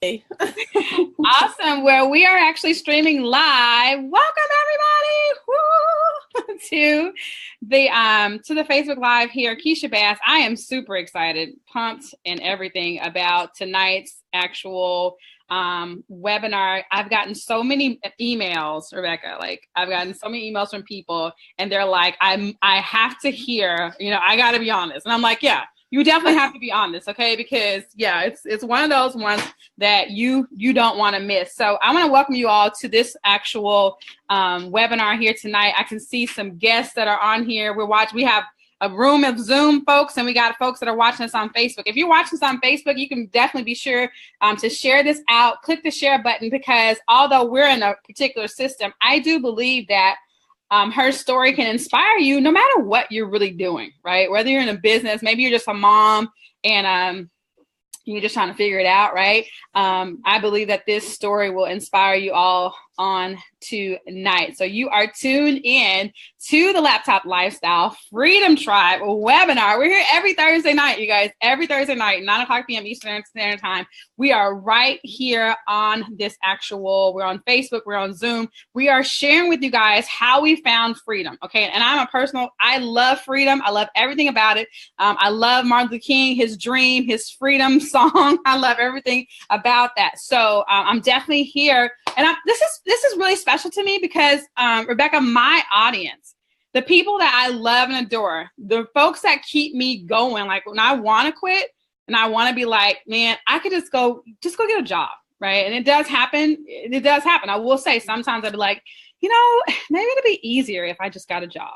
Awesome. Well, we are actually streaming live. Welcome everybody to the Facebook Live here. Keysha Bass. I am super excited, pumped, and everything about tonight's actual webinar. I've gotten so many emails, Rebecca. Like I've gotten so many emails from people, and they're like, I have to hear. I got to be honest, and I'm like, yeah. You definitely have to be honest, okay? Because it's one of those ones that you don't want to miss. So I want to welcome you all to this actual webinar here tonight. I can see some guests that are on here. We have a room of Zoom folks, and we got folks that are watching us on Facebook. If you're watching us on Facebook, you can definitely be sure to share this out. Click the share button, because although we're in a particular system, I do believe that her story can inspire you no matter what you're really doing, right? Whether you're in a business, maybe you're just a mom and you're just trying to figure it out, right? I believe that this story will inspire you all on tonight. So you are tuned in to the Laptop Lifestyle Freedom Tribe webinar. We're here every Thursday night, you guys, every Thursday night, 9:00 p.m. Eastern Standard Time. We are right here on this we're on Facebook, we're on Zoom. We are sharing with you guys how we found freedom, okay? And I love freedom. I love everything about it. I love Martin Luther King, his dream, his freedom song. I love everything about that. So I'm definitely here. And this is really special to me because, Rebecca, my audience, the people that I love and adore, the folks that keep me going, like when I want to quit and I want to be like, man, I could just go get a job, right? And it does happen. It does happen. I will say sometimes I'd be like, maybe it'd be easier if I just got a job.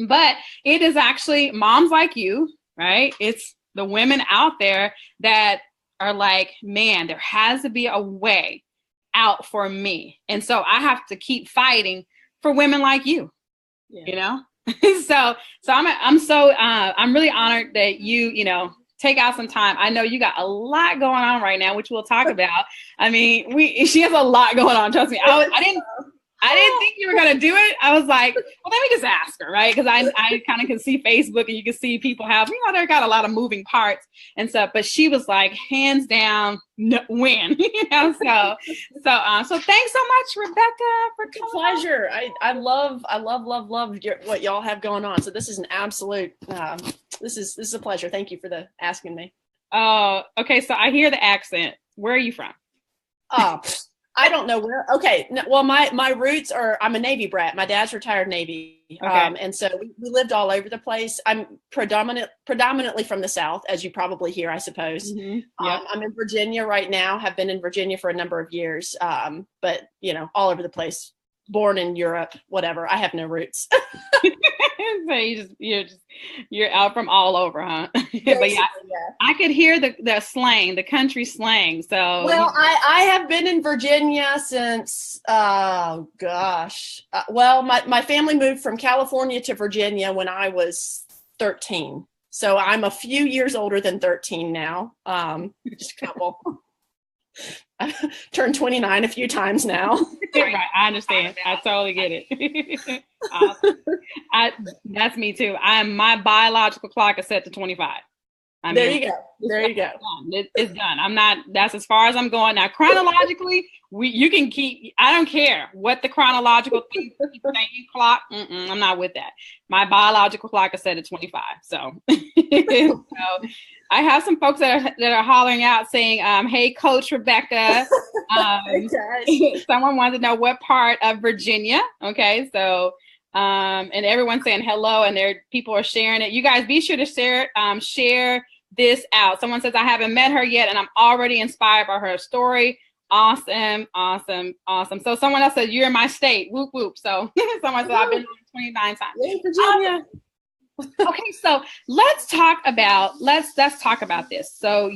But it is actually moms like you, right? It's the women out there that are like, man, there has to be a way out for me. And so I have to keep fighting for women like you, so I'm really honored that you take out some time. I know you got a lot going on right now, which we'll talk about. I mean, she has a lot going on. Trust me. I didn't think you were going to do it. I was like, well, let me just ask her, right? Because I kind of can see Facebook and you can see people have, they've got a lot of moving parts and stuff. But she was like, hands down, win. So thanks so much, Rebecca, for coming. Pleasure. I love what y'all have going on. So this is an absolute, this is a pleasure. Thank you for asking me. Oh, okay. So I hear the accent. Where are you from? I don't know where. Okay. Well, my roots are, I'm a Navy brat. My dad's retired Navy. Okay. And so we lived all over the place. I'm predominantly from the South, as you probably hear, I suppose. Mm-hmm. Yep. I'm in Virginia right now, have been in Virginia for a number of years. But all over the place, born in Europe, whatever. I have no roots. So you're out from all over, huh? But yeah, I could hear the slang, the country slang. So I have been in Virginia since my family moved from California to Virginia when I was 13. So I'm a few years older than 13 now. Just a couple. I've turned 29 a few times now. Right, I understand. I totally get it. That's me too. My biological clock is set to 25. There you go. It's done. That's as far as I'm going now. Chronologically, you can keep, I don't care what the chronological thing clock. I'm not with that. My biological clock is set at 25. So, I have some folks that are hollering out saying, hey, Coach Rebecca. Someone wanted to know what part of Virginia. Okay. So, and everyone's saying hello, and people are sharing it. You guys be sure to share this out. Someone says, I haven't met her yet, and I'm already inspired by her story. Awesome. So someone else said, you're in my state. Whoop, whoop. So someone said, I've been 29 times. Yeah, Virginia. Okay, so let's talk about this. So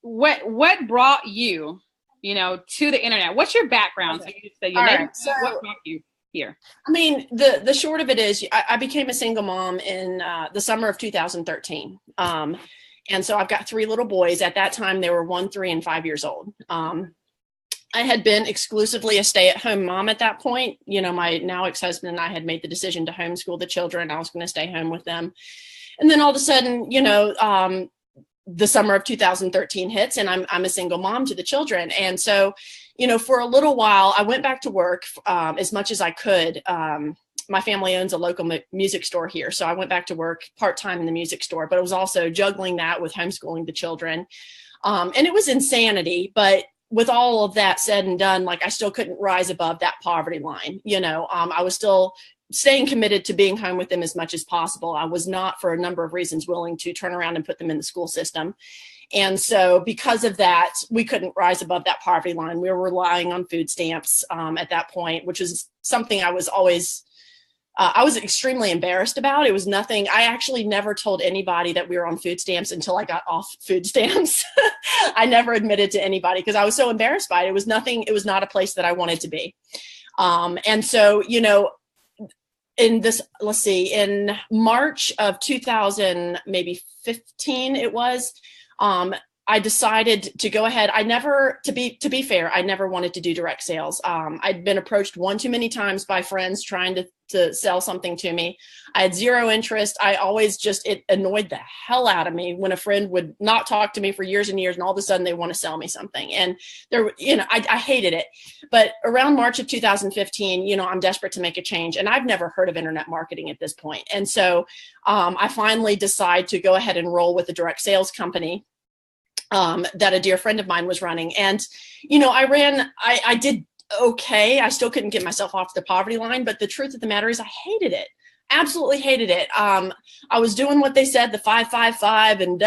what brought you, to the internet? What's your background? Okay. So what brought you here? I mean, the short of it is I became a single mom in the summer of 2013. And so I've got 3 little boys. At that time, they were 1, 3, and 5 years old. I had been exclusively a stay-at-home mom at that point. My now ex-husband and I had made the decision to homeschool the children. I was going to stay home with them. And then all of a sudden, the summer of 2013 hits, and I'm a single mom to the children. And so, for a little while, I went back to work as much as I could. My family owns a local music store here, so I went back to work part-time in the music store, but it was also juggling that with homeschooling the children. And it was insanity, but with all of that said and done, like, I still couldn't rise above that poverty line. I was still staying committed to being home with them as much as possible. I was not, for a number of reasons, willing to turn around and put them in the school system. And so because of that, we couldn't rise above that poverty line. We were relying on food stamps at that point, which is something I was always, I was extremely embarrassed about. It was nothing. I actually never told anybody that we were on food stamps until I got off food stamps. I never admitted to anybody because I was so embarrassed by it. It was nothing. It was not a place that I wanted to be. And so, in March of 2015, it was, I decided to go ahead. To be fair, I never wanted to do direct sales. I'd been approached one too many times by friends trying to sell something to me. I had zero interest. I always it annoyed the hell out of me when a friend would not talk to me for years and years, and all of a sudden they want to sell me something. And I hated it. But around March of 2015, I'm desperate to make a change, and I've never heard of internet marketing at this point. And so I finally decide to go ahead and roll with a direct sales company that a dear friend of mine was running. And, I did okay. I still couldn't get myself off the poverty line, but the truth of the matter is I hated it. Absolutely hated it. I was doing what they said, the 555 and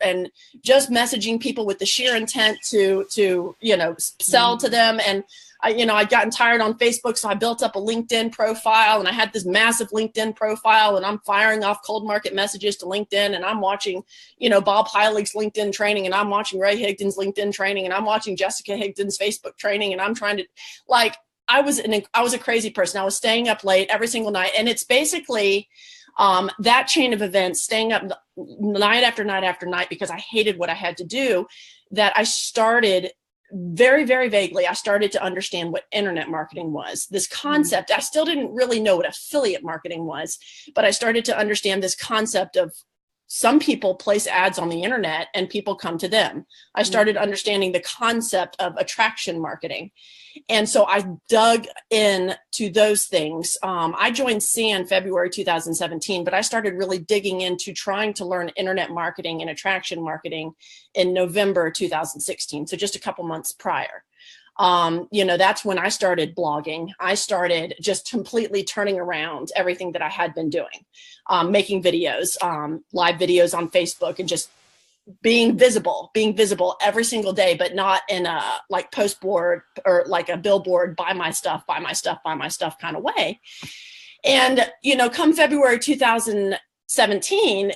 and just messaging people with the sheer intent to sell to them. And I'd gotten tired on Facebook, so I built up a LinkedIn profile, and I had this massive LinkedIn profile, and I'm firing off cold market messages to LinkedIn, and I'm watching, Bob Heilig's LinkedIn training, and I'm watching Ray Higdon's LinkedIn training, and I'm watching Jessica Higdon's Facebook training, and I'm trying to, I was a crazy person. I was staying up late every single night, and it's basically that chain of events, staying up night after night after night because I hated what I had to do, that I started very, very vaguely, I started to understand what internet marketing was. This concept, I still didn't really know what affiliate marketing was, but I started to understand this concept of some people place ads on the internet and people come to them. I started understanding the concept of attraction marketing. And so I dug into those things. I joined SAN February 2017, but I started really digging into trying to learn internet marketing and attraction marketing in November 2016. So just a couple months prior. That's when I started blogging. I started just completely turning around everything that I had been doing, making videos, live videos on Facebook, and just being visible every single day, but not in a post board or like a billboard, buy my stuff kind of way. And, come February 2017,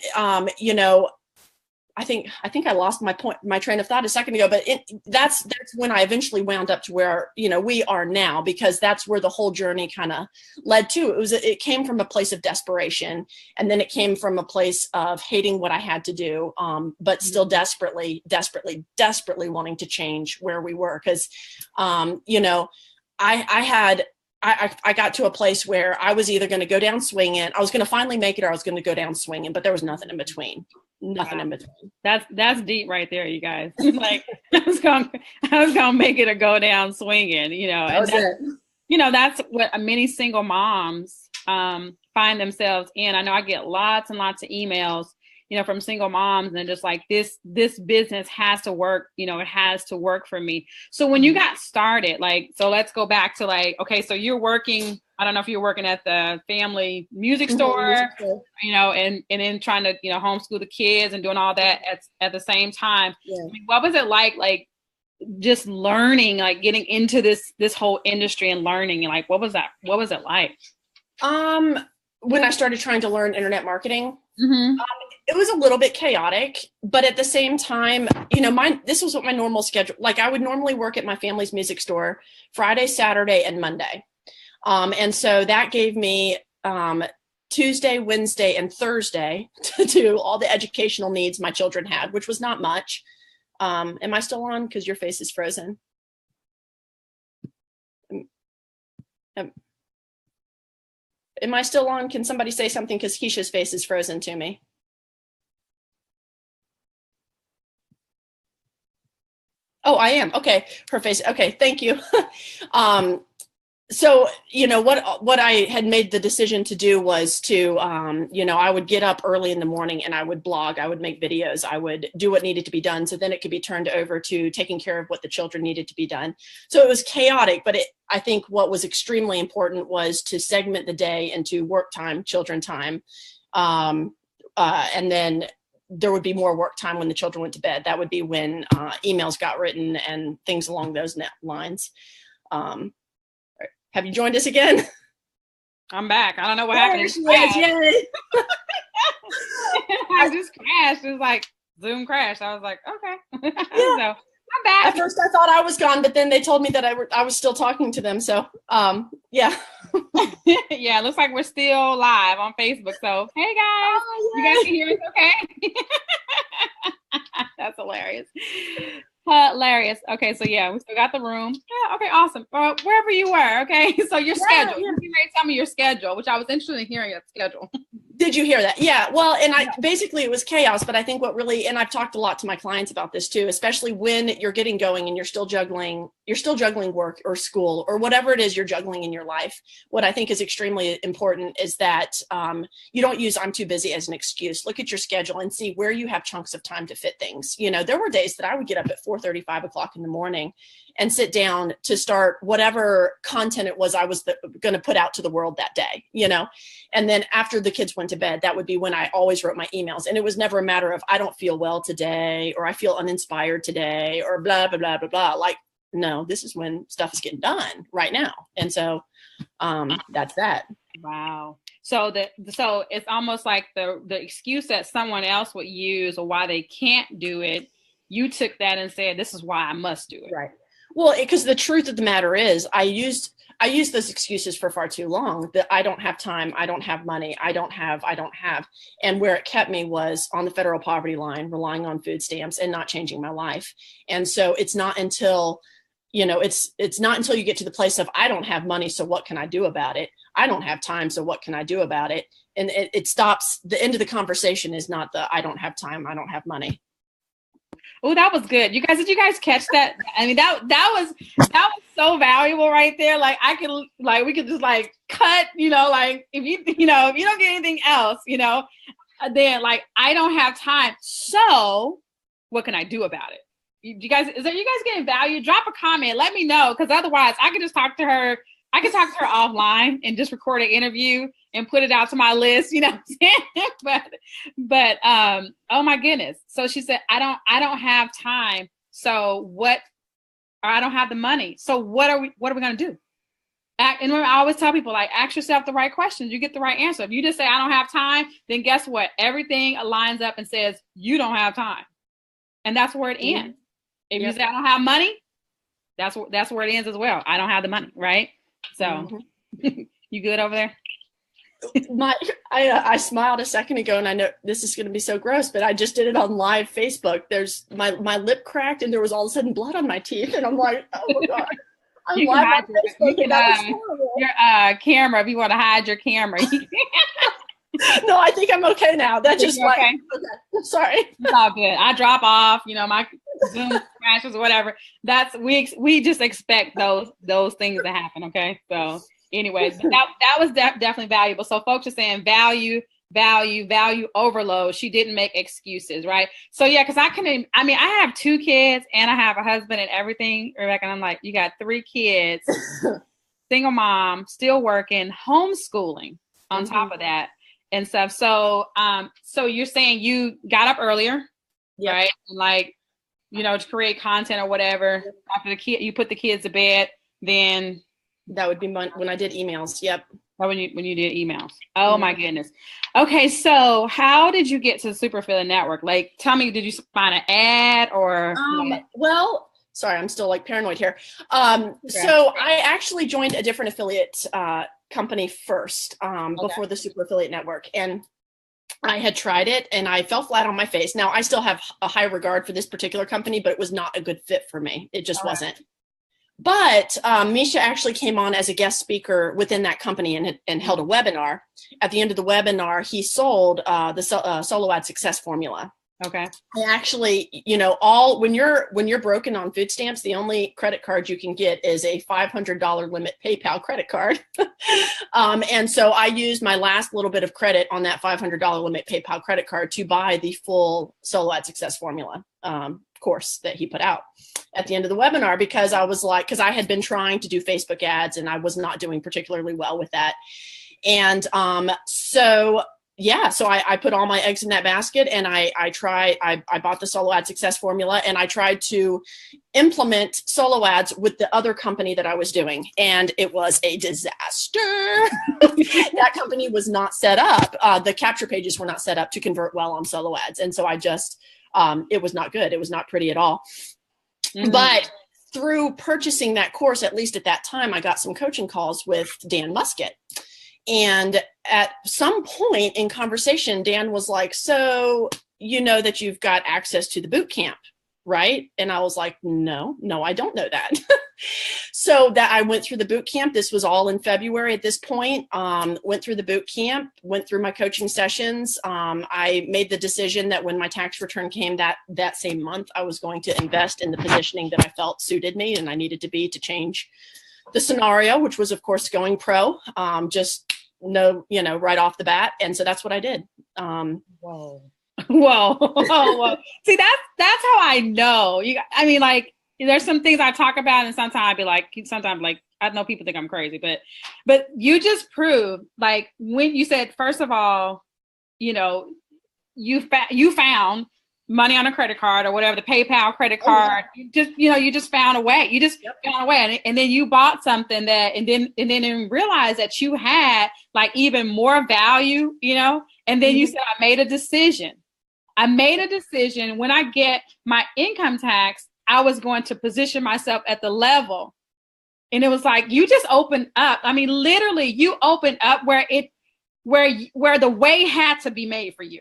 I think I lost my train of thought a second ago, but that's when I eventually wound up to where, we are now, because that's where the whole journey kind of led to. It came from a place of desperation, and then it came from a place of hating what I had to do, but still desperately wanting to change where we were. Cause, I got to a place where I was either going to go down swinging, I was going to finally make it, or I was going to go down swinging, but there was nothing in between. Nothing in between. That's deep right there, you guys. Like I was gonna make it or go down swinging, and that's what many single moms find themselves in. I know I get lots and lots of emails, from single moms, and just like this business has to work, it has to work for me. So when you got started, so let's go back to okay, so you're working, I don't know if you're working at the family music store, and then trying to, homeschool the kids and doing all that at the same time. Yeah. I mean, what was it like just learning, getting into this whole industry and learning, and what was it like? When I started trying to learn internet marketing, it was a little bit chaotic, but at the same time, this was what my normal schedule, I would normally work at my family's music store Friday, Saturday, and Monday. And so that gave me Tuesday, Wednesday, and Thursday to do all the educational needs my children had, which was not much. Am I still on? Because your face is frozen. Am I still on? Can somebody say something? Because Keysha's face is frozen to me. Oh, I am. Okay. Her face. Okay. Thank you. So, what I had made the decision to do was to, I would get up early in the morning and I would blog, I would make videos, I would do what needed to be done. So then it could be turned over to taking care of what the children needed to be done. So it was chaotic, but I think what was extremely important was to segment the day into work time, children time. And then there would be more work time when the children went to bed. That would be when emails got written and things along those lines. Have you joined us again? I'm back. I don't know what happened. Yay. I just crashed. It was like Zoom crashed. I was like, okay. Yeah. So I'm back. At first I thought I was gone, but then they told me that I was still talking to them. So yeah. Yeah, it looks like we're still live on Facebook. So hey guys, you guys can hear us okay? That's hilarious. Hilarious. Okay, so yeah, we still got the room. Yeah, okay, awesome. Wherever you were, okay. So your schedule. You may tell me your schedule, which I was interested in hearing your schedule. Did you hear that? Yeah. Well, and basically it was chaos, but I think and I've talked a lot to my clients about this too, especially when you're getting going and you're still juggling work or school or whatever it is you're juggling in your life. What I think is extremely important is that you don't use "I'm too busy" as an excuse. Look at your schedule and see where you have chunks of time to fit things. There were days that I would get up at 4:30, 5 o'clock in the morning and sit down to start whatever content it was I was going to put out to the world that day, and then after the kids went to bed, that would be when I always wrote my emails. And it was never a matter of I don't feel well today, or I feel uninspired today, or blah, blah, blah, blah, blah. Like, no, this is when stuff is getting done right now. And so that's that. Wow. So it's almost like the excuse that someone else would use or why they can't do it. You took that and said, this is why I must do it. Right. Well, because the truth of the matter is I used those excuses for far too long, that I don't have time, I don't have money, I don't have. And where it kept me was on the federal poverty line, relying on food stamps and not changing my life. And so it's not until, it's not until you get to the place of I don't have money, so what can I do about it? I don't have time, so what can I do about it? And it stops. The end of the conversation is not the I don't have time, I don't have money. Oh, that was good. Did you guys catch that? I mean, that was so valuable right there. Like we could just cut, if you don't get anything else, then I don't have time. So what can I do about it? You guys getting value? Drop a comment. Let me know. Cause otherwise I could just talk to her. I could talk to her offline and just record an interview and put it out to my list, but oh my goodness. So she said, I don't have time. So or I don't have the money. So what are we going to do? And I always tell people, ask yourself the right questions. You get the right answer. If you just say, I don't have time, then guess what? Everything lines up and says, you don't have time. And that's where it ends. If you say, I don't have money, that's where it ends as well. I don't have the money. Right. So you good over there? I smiled a second ago, and I know this is going to be so gross, but I just did it on live Facebook. There's my lip cracked, and there was all of a sudden blood on my teeth, and I'm like, oh my god! I'm live on Facebook. Your camera, if you want to hide your camera. No, I think I'm okay now. That's just okay. Sorry. It's all good. I drop off. My Zoom crashes or whatever. We just expect those things to happen. Okay, so. Anyways, that was definitely valuable. So folks are saying value overload. She didn't make excuses, right? So yeah, because I have 2 kids and I have a husband and everything, Rebecca. And I'm like, you got 3 kids, single mom, still working, homeschooling on top of that and stuff. So so you're saying you got up earlier, right? And to create content or whatever. After you put the kids to bed, then. That would be when I did emails. Yep. Oh, when you did emails. Oh my goodness. Okay. So how did you get to the Super Affiliate Network? Tell me, did you find an ad or? Well, sorry, I'm still paranoid here. So I actually joined a different affiliate company first before the Super Affiliate Network. And I had tried it and I fell flat on my face. Now I still have a high regard for this particular company, but it was not a good fit for me. It just wasn't. But Misha actually came on as a guest speaker within that company and held a webinar. At the end of the webinar, he sold the Solo Ad Success Formula. Okay. I actually, when you're broken on food stamps, the only credit card you can get is a $500 limit PayPal credit card. And so I used my last little bit of credit on that $500 limit PayPal credit card to buy the full Solo Ad Success Formula course that he put out at the end of the webinar, because I had been trying to do Facebook ads and I was not doing particularly well with that. And so I put all my eggs in that basket, and I bought the Solo Ad Success Formula, and I tried to implement solo ads with the other company that I was doing, and it was a disaster. That company was not set up. The capture pages were not set up to convert well on solo ads. And so it was not good. It was not pretty at all. Mm-hmm. But through purchasing that course, at least at that time, I got some coaching calls with Dan Muscat. And at some point in conversation, Dan was like, so you know that you've got access to the boot camp, right? And I was like, no, I don't know that. So that I went through the boot camp. This was all in February at this point. Went through the boot camp, went through my coaching sessions. I made the decision that when my tax return came that same month, I was going to invest in the positioning that I felt suited me and I needed to be to change the scenario, which was, of course, going pro, right off the bat. And so that's what I did. Whoa. Whoa. See, that's how I know. There's some things I talk about, and sometimes I'd be like, I know people think I'm crazy, but you just proved, like, when you said, first of all, you found money on a credit card or whatever, the PayPal credit card, you just found a way. You just found a way. And then you bought something and then realized that you had like even more value, and then you said, I made a decision. When I get my income tax, I was going to position myself at the level. And it was like, you just opened up. I mean, literally you opened up where the way had to be made for you.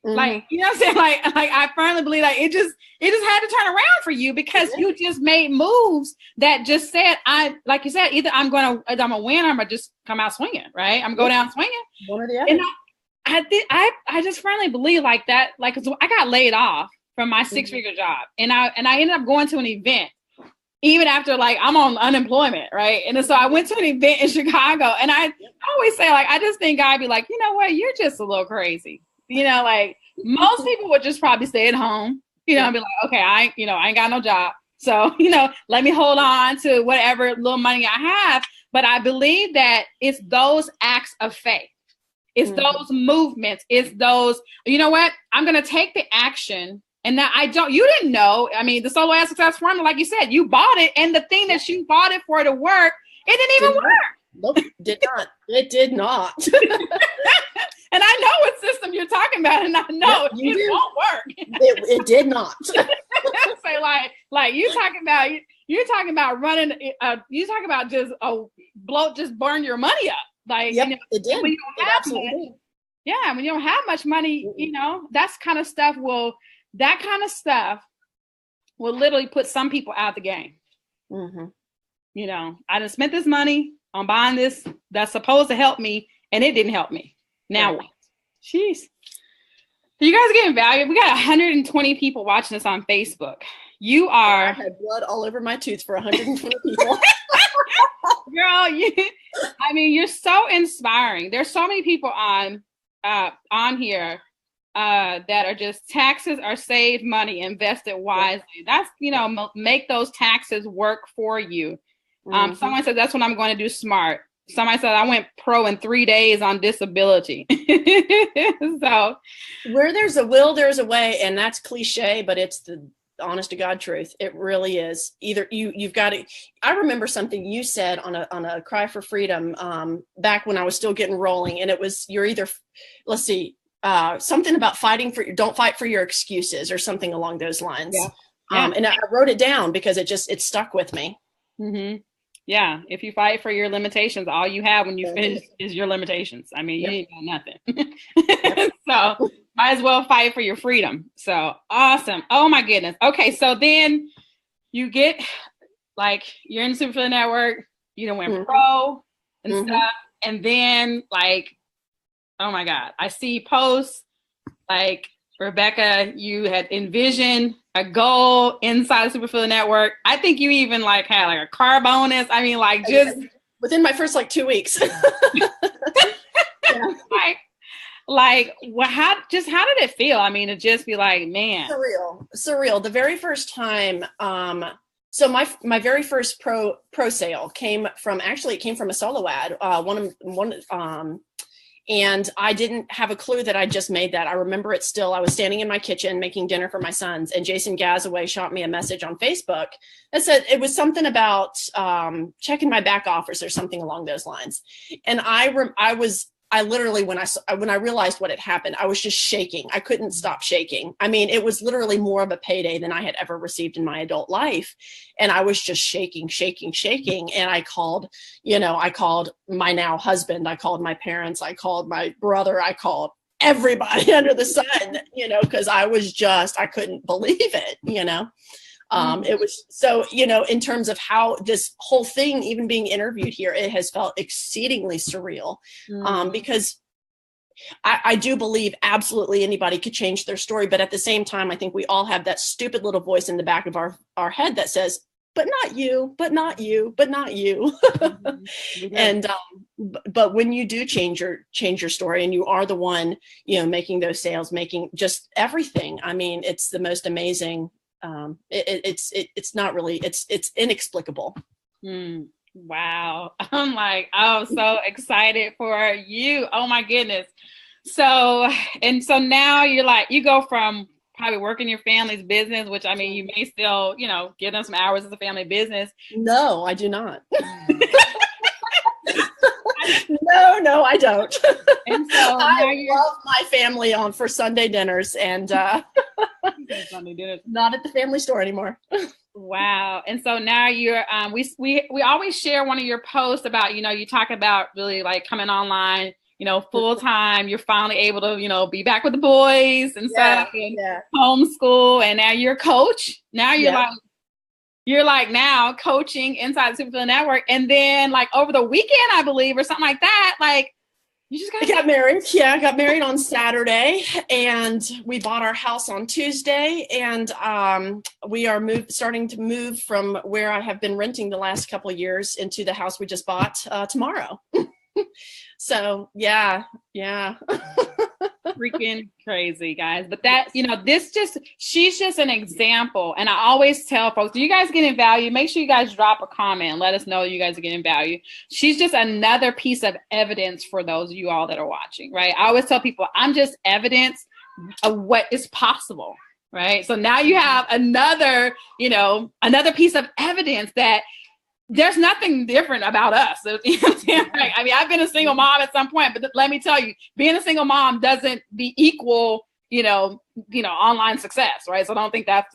Mm-hmm. Like, you know what I'm saying? Like I firmly believe like it just had to turn around for you, because you just made moves that just said, like you said, either I'm gonna win or I'm gonna just come out swinging, right? I'm gonna go down swinging. One or the other. And I just firmly believe like that. Like, 'cause I got laid off from my 6-figure job, and I ended up going to an event even after like I'm on unemployment, right? And so I went to an event in Chicago, and I always say, like, I just think God be like, you know what, you're just a little crazy. Like most people would just probably stay at home, and be like, okay, I ain't got no job. So, let me hold on to whatever little money I have. But I believe that it's those acts of faith. It's those movements. It's those, you know what, I'm going to take the action. And now you didn't know. I mean, the Solo Ad Success Formula, like you said, you bought it. And the thing that you bought it for to work, it didn't even work. Nope, did not. It did not. And I know what system you're talking about, and I know it won't work. It did not. So like you're talking about running. You talking about just burn your money up. Like, it did. When you don't have money, when you don't have much money, that kind of stuff will literally put some people out of the game. Mm-hmm. I done spent this money on buying this that's supposed to help me, and it didn't help me. Now what? Jeez. So you guys are getting value. We got 120 people watching this on Facebook. I had blood all over my tooth for 120 people. Girl, you're so inspiring. There's so many people on here that are just taxes are saved money, invested wisely. That's, make those taxes work for you. Someone said that's what I'm going to do smart. Somebody said I went pro in 3 days on disability. So where there's a will, there's a way. And that's cliche, but it's the honest to God truth. It really is. Either you've got to, I remember something you said on a Cry for Freedom back when I was still getting rolling. And it was, you're either, let's see, something about don't fight for your excuses or something along those lines. Yeah. And I wrote it down because it stuck with me. Mm-hmm. Yeah. If you fight for your limitations, all you have when you finish is your limitations. I mean, you ain't got nothing. So might as well fight for your freedom. So awesome. Oh my goodness. Okay. So then you get like, you're in the Superfilla Network, you done went pro and stuff. And then like, oh my God, I see posts like Rebecca, you had envisioned a goal inside the Superfood Network. I think you even like had like a car bonus. I mean, like just within my first like 2 weeks. Yeah. How did it feel? I mean, to just be like, man, surreal. The very first time, so my very first pro sale came from a solo ad. And I didn't have a clue that I just made that. I remember it still. I was standing in my kitchen making dinner for my sons, and Jason Gazaway shot me a message on Facebook that said it was something about checking my back office or something along those lines. And I literally, when I realized what had happened, I was just shaking. I couldn't stop shaking. I mean, it was literally more of a payday than I had ever received in my adult life. And I was just shaking. And I called my now husband. I called my parents. I called my brother. I called everybody under the sun, because I couldn't believe it, It was so, in terms of how this whole thing, even being interviewed here, it has felt exceedingly surreal, because I do believe absolutely anybody could change their story. But at the same time, I think we all have that stupid little voice in the back of our head that says, but not you, but not you, but not you. And, but when you do change your story and you are the one, making those sales, making just everything, I mean, it's the most amazing. It's not really, it's inexplicable. Wow. I'm like, oh, so excited for you. Oh my goodness. So now you go from probably working your family's business, which, I mean, you may still, give them some hours as a family business. No, I do not. No, I don't. And so I love my family for Sunday dinners, and not at the family store anymore. Wow. And so now you're we always share one of your posts about, you talk about really like coming online, full time. You're finally able to, be back with the boys and stuff, and homeschool, and now you're a coach. Now you're like now coaching inside the Superfood Network. And then like over the weekend, I believe, or something like that, like you just got married. Yeah, I got married on Saturday, and we bought our house on Tuesday, and we are starting to move from where I have been renting the last couple of years into the house we just bought tomorrow. So yeah. Freaking crazy, guys. But that, she's just an example. And I always tell folks, do you guys getting value? Make sure you guys drop a comment and let us know you guys are getting value. She's just another piece of evidence for those of you all that are watching, right? I always tell people, I'm just evidence of what is possible, right? So now you have another piece of evidence that there's nothing different about us. I mean, I've been a single mom at some point, but let me tell you, being a single mom doesn't equal, online success, right? So I don't think that's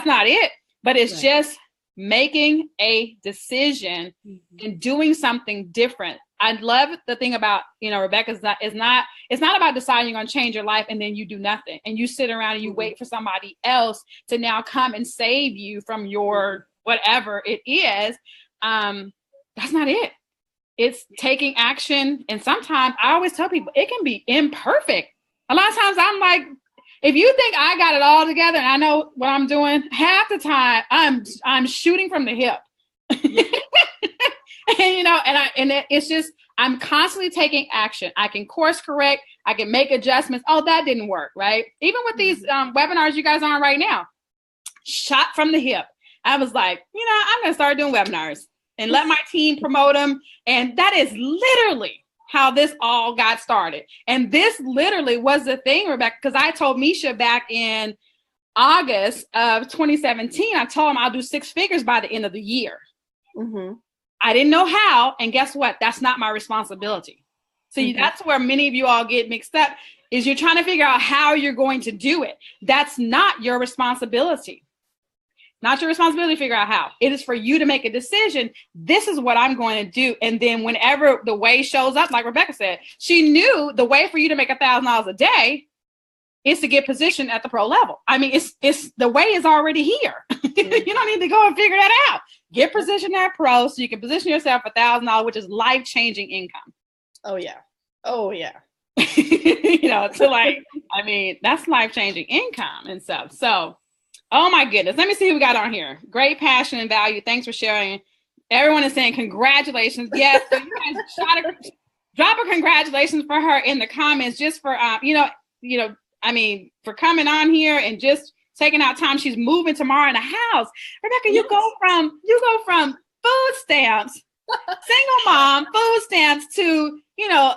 not it, but it's just making a decision and doing something different. I love the thing about, Rebecca, it's not about deciding you're going to change your life and then you do nothing and you sit around and you wait for somebody else to now come and save you from your whatever it is. That's not it. It's taking action. And sometimes I always tell people it can be imperfect. A lot of times I'm like, if you think I got it all together and I know what I'm doing, half the time I'm shooting from the hip. And it's just, I'm constantly taking action. I can course correct. I can make adjustments. Oh, that didn't work, right? Even with these webinars you guys are on right now, shot from the hip. I was like, I'm going to start doing webinars and let my team promote them. And that is literally how this all got started. And this literally was the thing, Rebecca, because I told Misha back in August of 2017, I told him I'll do 6 figures by the end of the year. Mm-hmm. I didn't know how. And guess what? That's not my responsibility. So that's where many of you all get mixed up, is you're trying to figure out how you're going to do it. That's not your responsibility. Not your responsibility to figure out how. It is for you to make a decision. This is what I'm going to do. And then whenever the way shows up, like Rebecca said, she knew the way for you to make $1,000 a day is to get positioned at the pro level. I mean, it's the way is already here. You don't need to go and figure that out. Get positioned at pro so you can position yourself for $1,000, which is life-changing income. Oh yeah. to like, I mean, that's life-changing income and stuff. So, oh my goodness. Let me see who we got on here. Great passion and value. Thanks for sharing. Everyone is saying congratulations. Yes. So you guys drop a congratulations for her in the comments just for, I mean, for coming on here and just taking out time. She's moving tomorrow in a house. Rebecca, yes. you go from food stamps, single mom, food stamps to,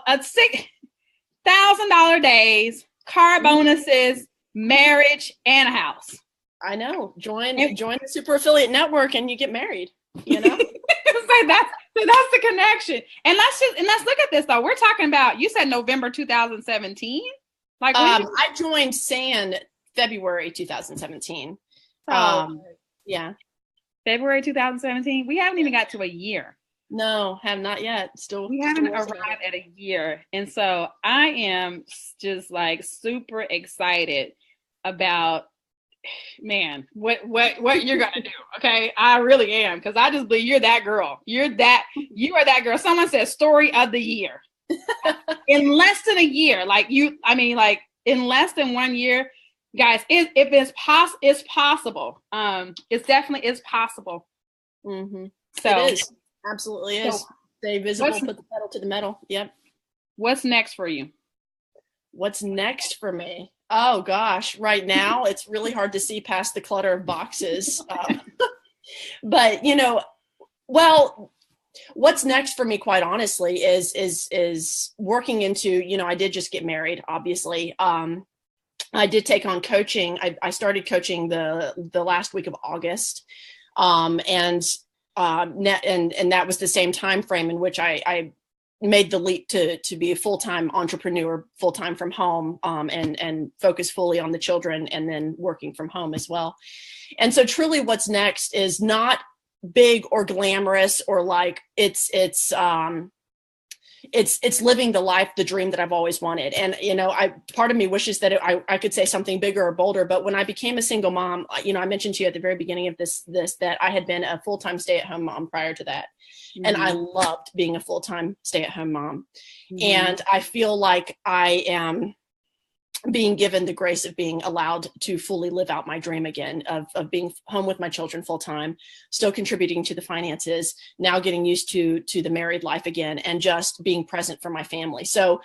a $6,000 days, car bonuses, marriage, and a house. I know. Join the Super Affiliate Network and you get married, so that's the connection. And let's look at this though. We're talking about, you said November 2017. Like I joined SAN February 2017. Yeah. February 2017. We haven't even got to a year. No, have not yet. We haven't arrived at a year. And so I am just like super excited about, man, what you're gonna do. Okay. I really am, because I just believe you're that girl. You are that girl. Someone said story of the year. In less than a year, in less than 1 year, guys, if it's possible. It's definitely is possible. Mm-hmm. So it is. Absolutely is. So stay visible, put the pedal to the metal. Yep. What's next for you? What's next for me? Oh gosh, right now it's really hard to see past the clutter of boxes. But what's next for me, quite honestly, is working into, I did just get married, obviously. I did take on coaching. I started coaching the last week of August. And that was the same time frame in which I made the leap to be a full-time entrepreneur, full-time from home, and focus fully on the children, and then working from home as well. And so truly what's next is not big or glamorous, or like it's living the life, the dream that I've always wanted. And, part of me wishes that I could say something bigger or bolder, but when I became a single mom, I mentioned to you at the very beginning of this, that I had been a full-time stay-at-home mom prior to that. Mm-hmm. And I loved being a full-time stay-at-home mom. Mm-hmm. And I feel like I am being given the grace of being allowed to fully live out my dream again of being home with my children full time, still contributing to the finances, now getting used to the married life again, and just being present for my family. So,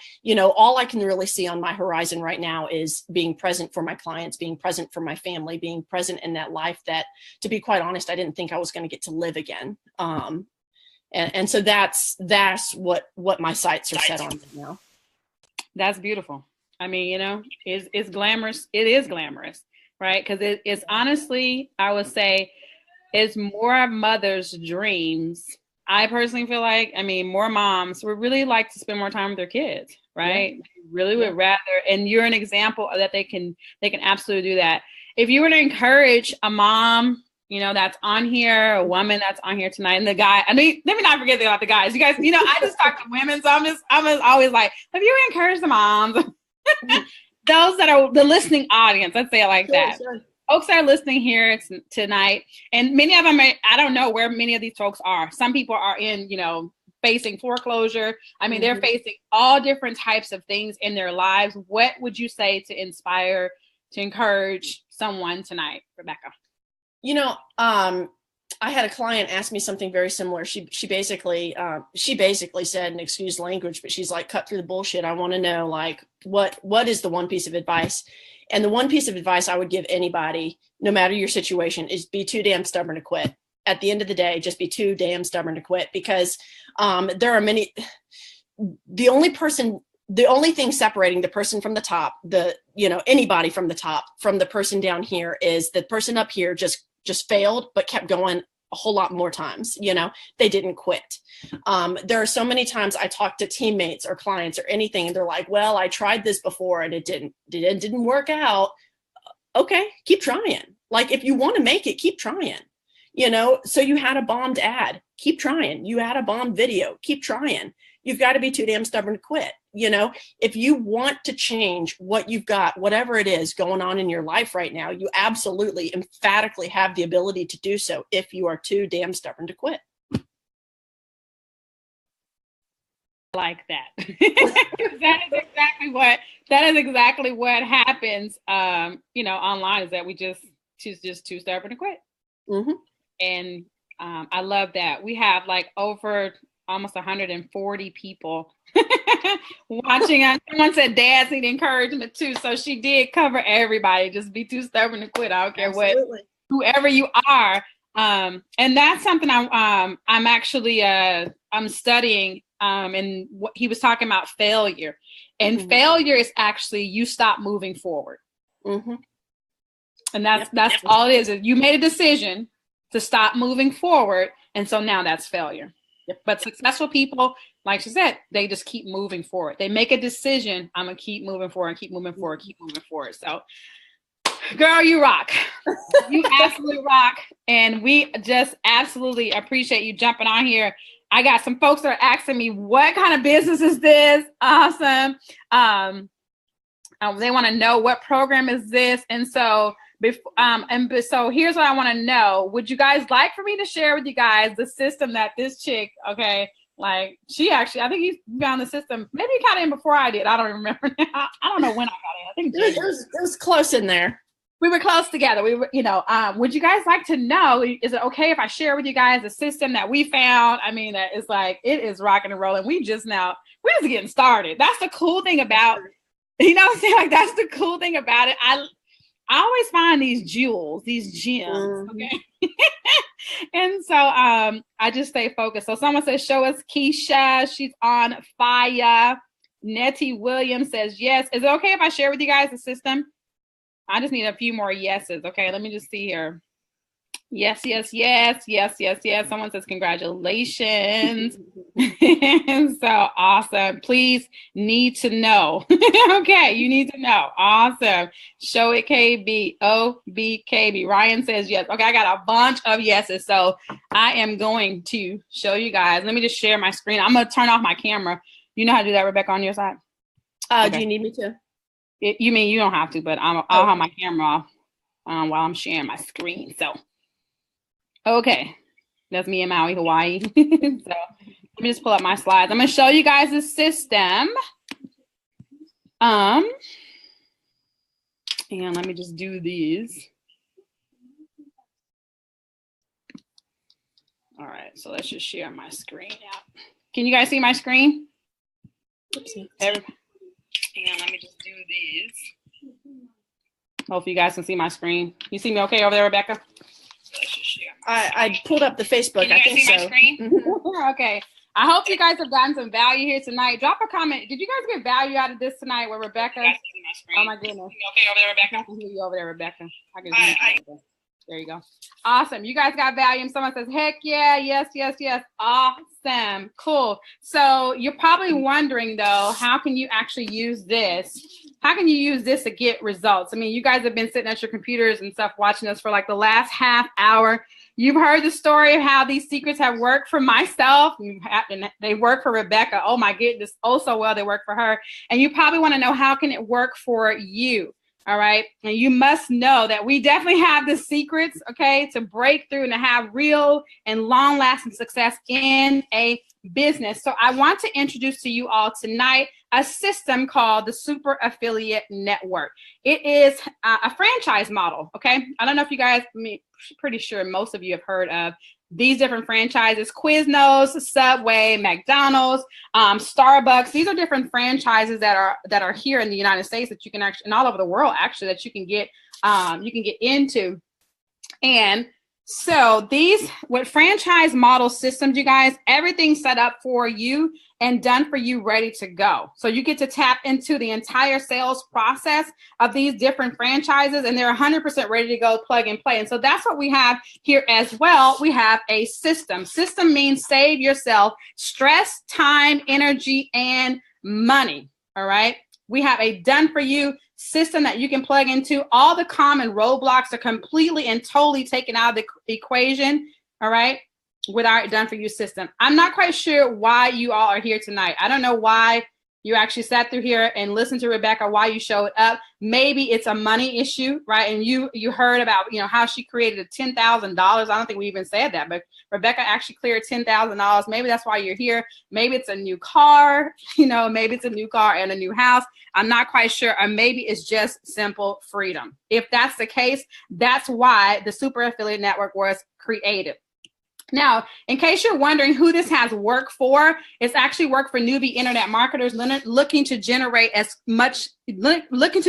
all I can really see on my horizon right now is being present for my clients, being present for my family, being present in that life that, to be quite honest, I didn't think I was going to get to live again. And so that's what my sights are set on right now. That's beautiful. I mean, it's glamorous. It is glamorous, right? Because it's honestly, I would say, it's more mothers' dreams. I personally feel like, more moms would really like to spend more time with their kids, right? Yeah. Really would rather, and you're an example of that. They can absolutely do that. If you were to encourage a mom, that's on here, a woman that's on here tonight, and the guy, let me not forget about the guys. You guys, I just talk to women, so I'm always like, have you encouraged the moms? Those that are the listening audience, let's say it like that. Sure. Folks that are listening here tonight, and many of them, I don't know where many of these folks are. Some people are in, facing foreclosure. Mm-hmm. They're facing all different types of things in their lives. What would you say to inspire, to encourage someone tonight, Rebecca? I had a client ask me something very similar. She basically said, and excuse language, but she's like, cut through the bullshit. I want to know, like, what is the one piece of advice? And the one piece of advice I would give anybody, no matter your situation, is be too damn stubborn to quit. At the end of the day, just be too damn stubborn to quit, because there are many. The only thing separating the person from the top, anybody from the top, from the person down here, is the person up here just failed, but kept going a whole lot more times. They didn't quit. There are so many times I talk to teammates or clients or anything, and they're like, well, I tried this before and it didn't work out. Okay, keep trying. Like, if you want to make it, keep trying. So you had a bombed ad, keep trying. You had a bombed video, keep trying. You've got to be too damn stubborn to quit. If you want to change what you've got, whatever it is going on in your life right now, you absolutely emphatically have the ability to do so if you are too damn stubborn to quit. like that. That is exactly what happens, online, is that we just too stubborn to quit. Mm-hmm. And I love that. We have like over almost 140 people watching. Someone said dads need encouragement too. So she did cover everybody. Just be too stubborn to quit. I don't care whoever you are. And that's something I'm actually I'm studying. And what he was talking about, failure. And failure is actually you stop moving forward. Mm-hmm. And that's all it is. You made a decision to stop moving forward. And so now that's failure. But successful people, like she said, they just keep moving forward. They make a decision. I'm going to keep moving forward, keep moving forward, keep moving forward. So, girl, you rock. You absolutely rock. And we just absolutely appreciate you jumping on here. I got some folks that are asking me, what kind of business is this? Awesome. They want to know, what program is this? And so, so here's what I want to know. Would you guys like for me to share with you guys the system that this chick, okay, like she actually, I think you found the system. Maybe you got in before I did. I don't remember now. I don't know when I got in. I think it was close in there. We were close together. We were, would you guys like to know, is it okay if I share with you guys the system that we found? I mean, that is like, it is rocking and rolling. We're just getting started. That's the cool thing about, what I'm saying? Like, that's the cool thing about it. I always find these jewels, these gems, okay? And so I just stay focused. So someone says, show us Keysha. She's on fire. Nettie Williams says, yes. Is it okay if I share with you guys the system? I just need a few more yeses. Okay, let me just see here. Yes, yes, yes, yes, yes, yes. Someone says congratulations. So awesome. Please need to know. Okay, you need to know. Awesome. Show it KB. OBKB. Ryan says yes. Okay, I got a bunch of yeses. So I am going to show you guys. Let me just share my screen. I'm going to turn off my camera. You know how to do that, Rebecca, on your side? Okay. Do you need me to? You mean you don't have to, but I'll have my camera off while I'm sharing my screen. So, okay, that's me in Maui, Hawaii. So let me just pull up my slides. I'm going to show you guys the system. And let me just do these. All right, so let's just share my screen now. Can you guys see my screen? Everybody? And let me just do these. Hopefully you guys can see my screen. You see me okay over there, Rebecca? Let's just share. I pulled up the Facebook. Can you guys see so. My screen? Mm-hmm. Okay. I hope you guys have gotten some value here tonight. Drop a comment. Did you guys get value out of this tonight with Rebecca? Oh my goodness. Okay over there, Rebecca? I can hear you over there, Rebecca. I can hear you over there. There you go. Awesome. You guys got value. And someone says, heck yeah, yes, yes, yes. Awesome. Cool. So you're probably wondering, though, how can you actually use this? How can you use this to get results? I mean, you guys have been sitting at your computers and stuff watching us for like the last half hour. You've heard the story of how these secrets have worked for myself. And they work for Rebecca. Oh, my goodness. Oh, so well they work for her. And you probably want to know, how can it work for you? All right. And you must know that we definitely have the secrets, okay, to break through and to have real and long lasting success in a business. So I want to introduce to you all tonight a system called the Super Affiliate Network. It is a franchise model. Okay. I don't know if you guys, pretty sure most of you have heard of these different franchises: Quiznos, Subway, McDonald's, Starbucks. These are different franchises that are here in the United States that you can actually, and all over the world actually, that you can get into. And so these, with franchise model systems, you guys, everything's set up for you and done for you, ready to go. So you get to tap into the entire sales process of these different franchises, and they're 100% ready to go, plug and play. And so that's what we have here as well. We have a system. System means save yourself stress, time, energy, and money. All right. We have a done for you system that you can plug into. All the common roadblocks are completely and totally taken out of the equation. All right. With our done for you system. I'm not quite sure why you all are here tonight. I don't know why You actually sat through here and listened to Rebecca while you showed up. Maybe it's a money issue, right? And you heard about, how she created $10,000. I don't think we even said that, but Rebecca actually cleared $10,000. Maybe that's why you're here. Maybe it's a new car, maybe it's a new car and a new house. I'm not quite sure. Or maybe it's just simple freedom. If that's the case, that's why the Super Affiliate Network was created. Now, in case you're wondering who this has work for, it's actually work for newbie internet marketers looking to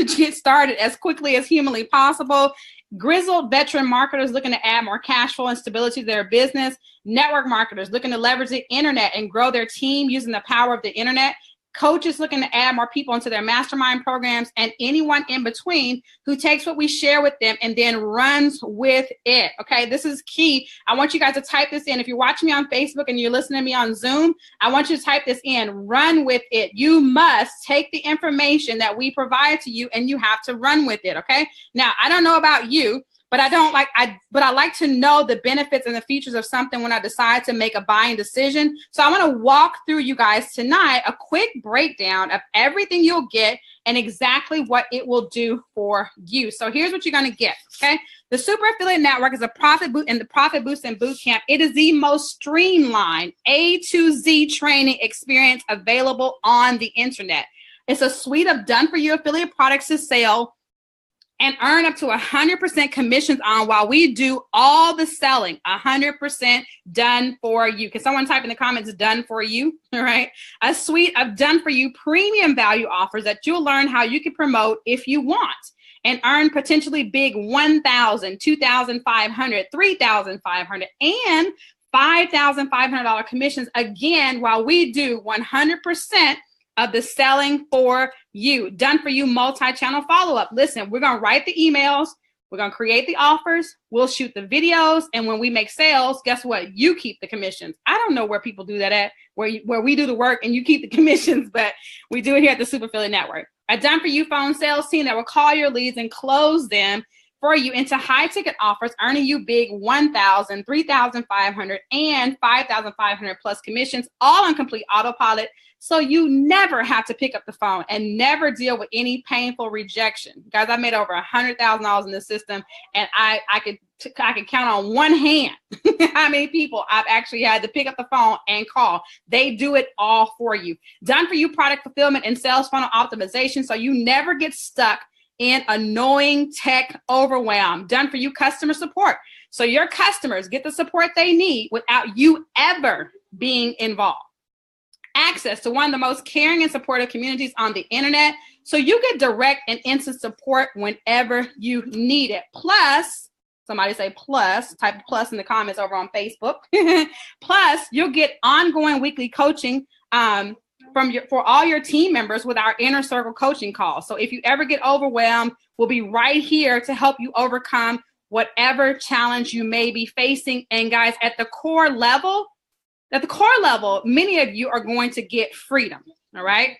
get started as quickly as humanly possible, grizzled veteran marketers looking to add more cash flow and stability to their business, network marketers looking to leverage the internet and grow their team using the power of the internet, coaches looking to add more people into their mastermind programs, and anyone in between who takes what we share with them and then runs with it. Okay, this is key. I want you guys to type this in. If you're watching me on Facebook and you're listening to me on Zoom, I want you to type this in. Run with it. You must take the information that we provide to you and you have to run with it. Okay, now I don't know about you, but I like to know the benefits and the features of something when I decide to make a buying decision. So I want to walk through you guys tonight a quick breakdown of everything you'll get and exactly what it will do for you. So here's what you're going to get. Okay, the Super Affiliate Network is a profit boosting boot camp. It is the most streamlined A to Z training experience available on the internet. It's a suite of done-for-you affiliate products to sell and earn up to 100% commissions on while we do all the selling. 100% done for you. Can someone type in the comments, done for you? All right. A suite of done for you premium value offers that you'll learn how you can promote if you want and earn potentially big $1,000, $2,500, $3,500, and $5,500 commissions, again, while we do 100% of the selling for you. Done for you multi-channel follow-up. Listen, we're going to write the emails. We're going to create the offers. We'll shoot the videos. And when we make sales, guess what? You keep the commissions. I don't know where people do that at, where we do the work and you keep the commissions, but we do it here at the Super Affiliate Network. A done for you phone sales team that will call your leads and close them for you into high ticket offers, earning you big $1,000, $3,500, and $5,500 plus commissions, all on complete autopilot. So you never have to pick up the phone and never deal with any painful rejection. Guys, I made over $100,000 in this system, and I could count on one hand how many people I've actually had to pick up the phone and call. They do it all for you. Done for you product fulfillment and sales funnel optimization, so you never get stuck in annoying tech overwhelm. Done for you customer support, so your customers get the support they need without you ever being involved. Access to one of the most caring and supportive communities on the internet, so you get direct and instant support whenever you need it. Plus, somebody say plus, type plus in the comments over on Facebook. Plus, you'll get ongoing weekly coaching for all your team members with our inner circle coaching calls. So if you ever get overwhelmed, we'll be right here to help you overcome whatever challenge you may be facing. And guys, at the core level, many of you are going to get freedom. All right.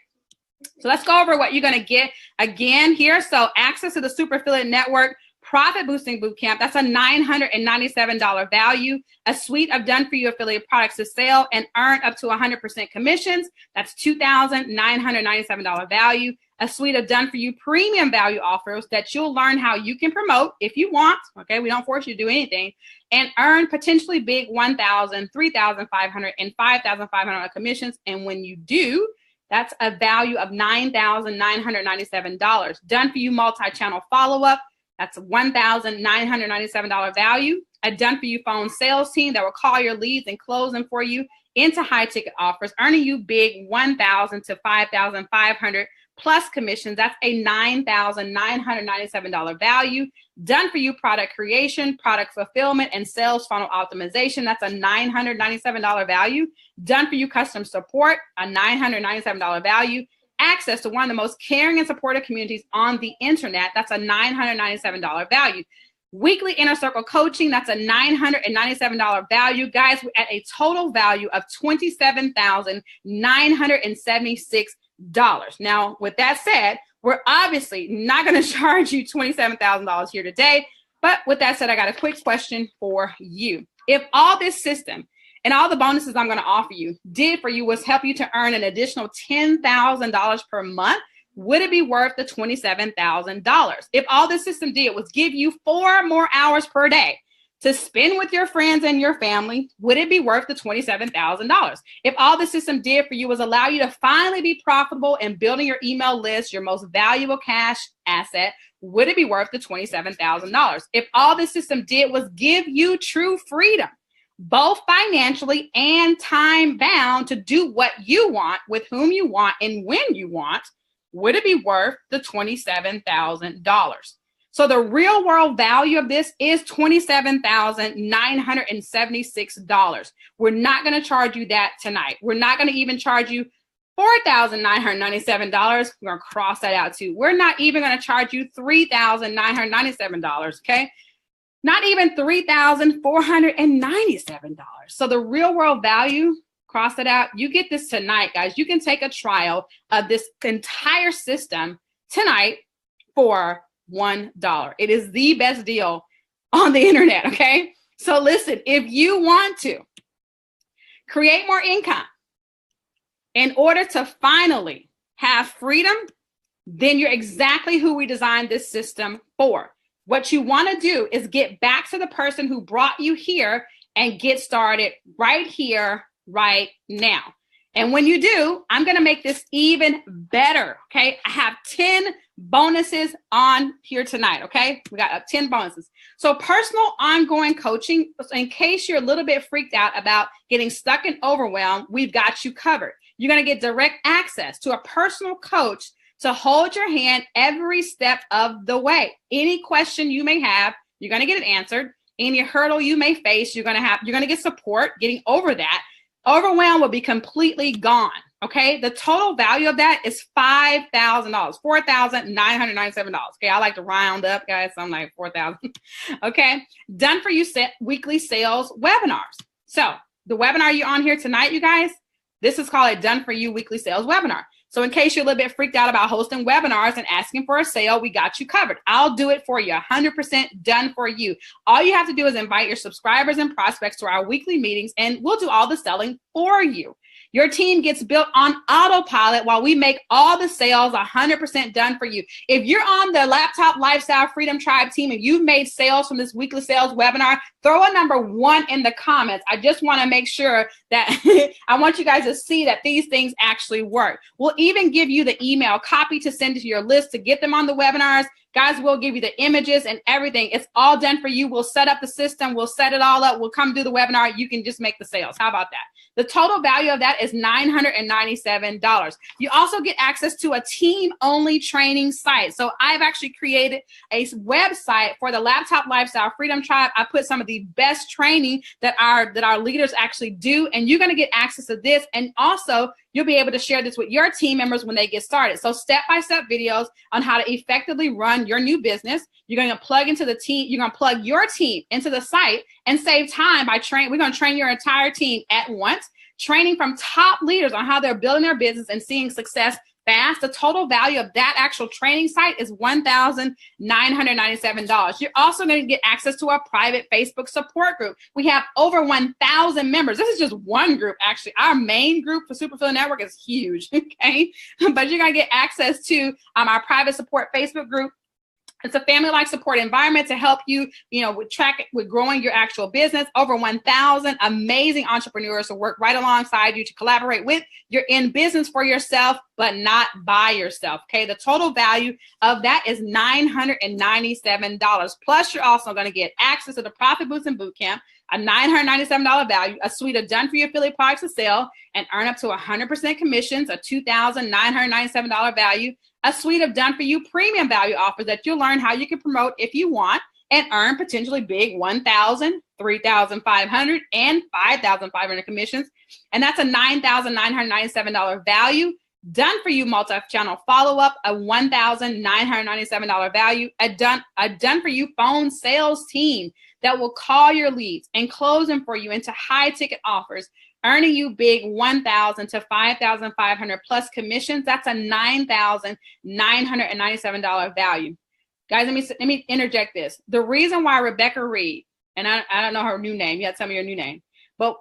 So let's go over what you're going to get again here. So access to the Super Affiliate Network Profit Boosting Bootcamp. That's a $997 value. A suite of done for you affiliate products to sell and earn up to 100% commissions. That's $2,997 value. A suite of done for you premium value offers that you'll learn how you can promote if you want. Okay, we don't force you to do anything, and earn potentially big $1,000, $3,500, and $5,500 commissions. And when you do, that's a value of $9,997. Done for you multi-channel follow-up. That's a $1,997 value. A done for you phone sales team that will call your leads and close them for you into high ticket offers, earning you big $1,000 to $5,500 plus commissions. That's a $9,997 value. Done for you product creation, product fulfillment, and sales funnel optimization. That's a $997 value. Done for you custom support, a $997 value. Access to one of the most caring and supportive communities on the internet. That's a $997 value. Weekly inner circle coaching. That's a $997 value. Guys, we're at a total value of $27,976. Now, with that said, we're obviously not going to charge you $27,000 here today. But with that said, I got a quick question for you. If all this system and all the bonuses I'm going to offer you did for you was help you to earn an additional $10,000 per month, would it be worth the $27,000? If all the system did was give you 4 more hours per day to spend with your friends and your family, would it be worth the $27,000? If all the system did for you was allow you to finally be profitable in building your email list, your most valuable cash asset, would it be worth the $27,000? If all the system did was give you true freedom, both financially and time bound to do what you want, with whom you want, and when you want, would it be worth the $27,000? So the real world value of this is $27,976. We're not going to charge you that tonight. We're not going to even charge you $4,997. We're going to cross that out too. We're not even going to charge you $3,997. Okay. Not even $3,497. So the real world value, cross it out. You get this tonight, guys. You can take a trial of this entire system tonight for $1. It is the best deal on the internet. Okay. So listen, if you want to create more income in order to finally have freedom, then you're exactly who we designed this system for. What you want to do is get back to the person who brought you here and get started right here, right now. And when you do, I'm going to make this even better. Okay. I have 10 bonuses on here tonight. Okay. We got 10 bonuses. So personal ongoing coaching, in case you're a little bit freaked out about getting stuck and overwhelmed, we've got you covered. You're going to get direct access to a personal coach to hold your hand every step of the way. Any question you may have, you're going to get it answered. Any hurdle you may face, you're going to get support getting over that. Overwhelm will be completely gone. Okay. The total value of that is $5,000, $4,997. Okay. I like to round up, guys. So I'm like 4,000. Okay. Done for you weekly sales webinars. So the webinar you're on here tonight, you guys, this is called a Done for You weekly sales webinar. So in case you're a little bit freaked out about hosting webinars and asking for a sale, we got you covered. I'll do it for you, 100% done for you. All you have to do is invite your subscribers and prospects to our weekly meetings, and we'll do all the selling for you. Your team gets built on autopilot while we make all the sales 100% done for you. If you're on the Laptop Lifestyle Freedom Tribe team and you've made sales from this weekly sales webinar, throw a number 1 in the comments. I just want to make sure that I want you guys to see that these things actually work. We'll even give you the email copy to send to your list to get them on the webinars. Guys, we'll give you the images and everything. It's all done for you. We'll set up the system. We'll set it all up. We'll come do the webinar. You can just make the sales. How about that? The total value of that is $997. You also get access to a team-only training site. So I've actually created a website for the Laptop Lifestyle Freedom Tribe. I put some of the best training that our leaders actually do, and you're going to get access to this. And also, you'll be able to share this with your team members when they get started. So step-by-step videos on how to effectively run your new business. You're going to plug into the team. You're going to plug your team into the site and save time by we're going to train your entire team at once, training from top leaders on how they're building their business and seeing success fast. The total value of that actual training site is $1,997. You're also going to get access to our private Facebook support group. We have over 1,000 members. This is just one group, actually. Our main group for Superfiller Network is huge, okay? But you're going to get access to our private support Facebook group. It's a family-like support environment to help you, with growing your actual business. Over 1,000 amazing entrepreneurs who work right alongside you to collaborate with. You're in business for yourself, but not by yourself. Okay. The total value of that is $997. Plus, you're also going to get access to the Profit Boosting Bootcamp, a $997 value, a suite of done-for-you affiliate products to sell, and earn up to 100% commissions, a $2,997 value, a suite of done-for-you premium value offers that you'll learn how you can promote if you want and earn potentially big $1,000, $3,500, and $5,500 commissions. And that's a $9,997 value. Done for you multi-channel follow-up, a $1,997 value, a done for you phone sales team that will call your leads and close them for you into high ticket offers, earning you big $1,000 to $5,500 plus commissions. That's a $9,997 value. Guys, let me interject this. The reason why Rebecca Reed, and I don't know her new name, you had to tell me your new name, but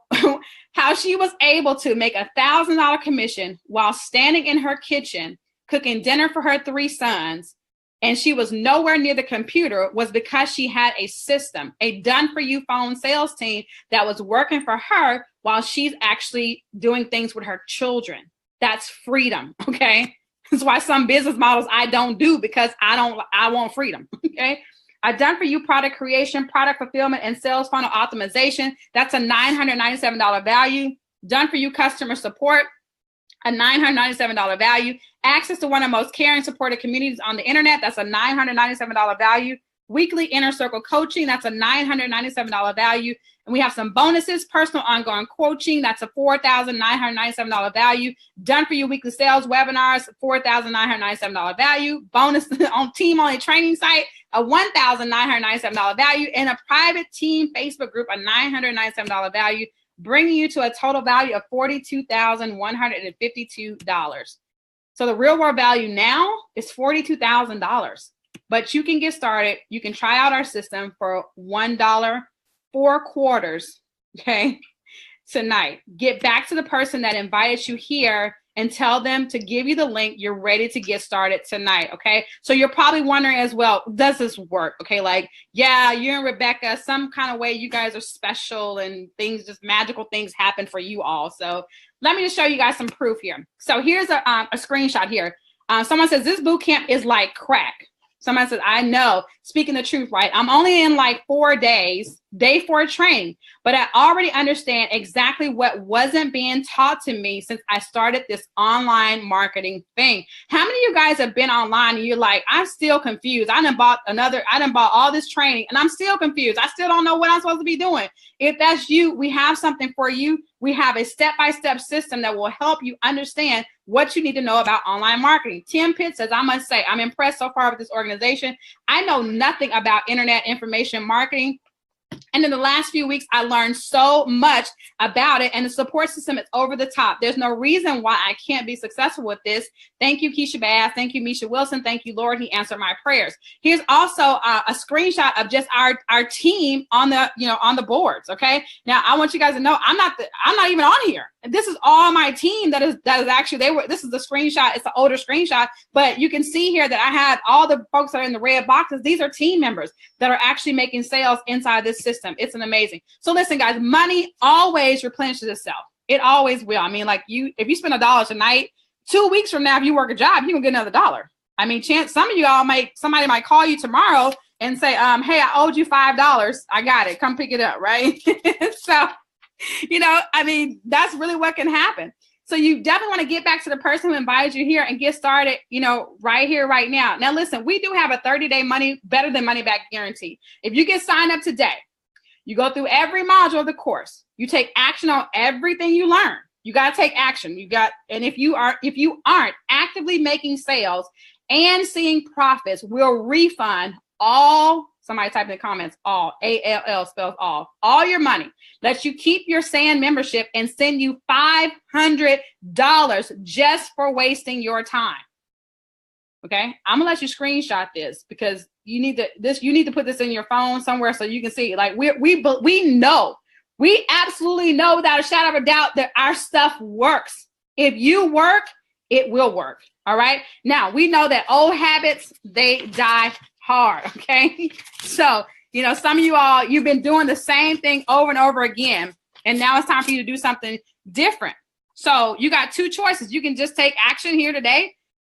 how she was able to make $1,000 commission while standing in her kitchen, cooking dinner for her 3 sons, and she was nowhere near the computer, was because she had a system, a done-for-you phone sales team that was working for her while she's actually doing things with her children. That's freedom, okay? That's why some business models I don't do, because I want freedom, okay? A done-for-you product creation, product fulfillment, and sales funnel optimization. That's a $997 value. Done-for-you customer support, a $997 value. Access to one of the most caring, supportive communities on the internet. That's a $997 value. Weekly inner circle coaching. That's a $997 value. And we have some bonuses. Personal ongoing coaching. That's a $4,997 value. Done for you weekly sales webinars. $4,997 value. Bonus on team only training site. A $1,997 value. And a private team Facebook group. A $997 value. Bringing you to a total value of $42,152. So the real world value now is $42,000, but you can get started. You can try out our system for $1, 4 quarters, okay, tonight. Get back to the person that invited you here and tell them to give you the link. You're ready to get started tonight, okay? So you're probably wondering as well, does this work? Okay, like, yeah, you and Rebecca, some kind of way you guys are special and things, just magical things happen for you all. So let me just show you guys some proof here. So here's a screenshot here. Someone says, this boot camp is like crack. Someone says, I know, speaking the truth, right? I'm only in like 4 days, day 4 training, but I already understand exactly what wasn't being taught to me since I started this online marketing thing. How many of you guys have been online and you're like, I'm still confused. I done bought all this training and I'm still confused. I still don't know what I'm supposed to be doing. If that's you, we have something for you. We have a step-by-step system that will help you understand what you need to know about online marketing. Tim Pitt says, I must say, I'm impressed so far with this organization. I know nothing about internet information marketing. And in the last few weeks, I learned so much about it, and the support system is over the top. There's no reason why I can't be successful with this. Thank you, Keysha Bass. Thank you, Misha Wilson. Thank you, Lord. He answered my prayers. Here's also a screenshot of just our team on the boards. Okay. Now I want you guys to know I'm not even on here. This is all my team that is actually, this is the screenshot. It's an older screenshot, but you can see here that I had all the folks that are in the red boxes. These are team members that are actually making sales inside this system. It's an amazing. So listen, guys, money always replenishes itself. It always will. I mean, like if you spend $1 tonight, 2 weeks from now, if you work a job, you can get another $1. I mean, some of you all somebody might call you tomorrow and say, hey, I owed you $5. I got it. Come pick it up. Right. So, I mean, that's really what can happen. So you definitely want to get back to the person who invited you here and get started, right here, right now. Now, listen, we do have a 30-day better than money back guarantee. If you get signed up today, you go through every module of the course, you take action on everything you learn. You got to take action. And if you aren't actively making sales and seeing profits, we'll refund all. Somebody type in the comments, all, ALL spells all your money. Let you keep your SAN membership and send you $500 just for wasting your time. Okay, I'm gonna let you screenshot this because you need to put this in your phone somewhere so you can see. Like we absolutely know without a shadow of a doubt that our stuff works. If you work, it will work. All right. Now we know that old habits, they die hard. Okay. So, some of you all, you've been doing the same thing over and over again. And now it's time for you to do something different. So you got 2 choices. You can just take action here today,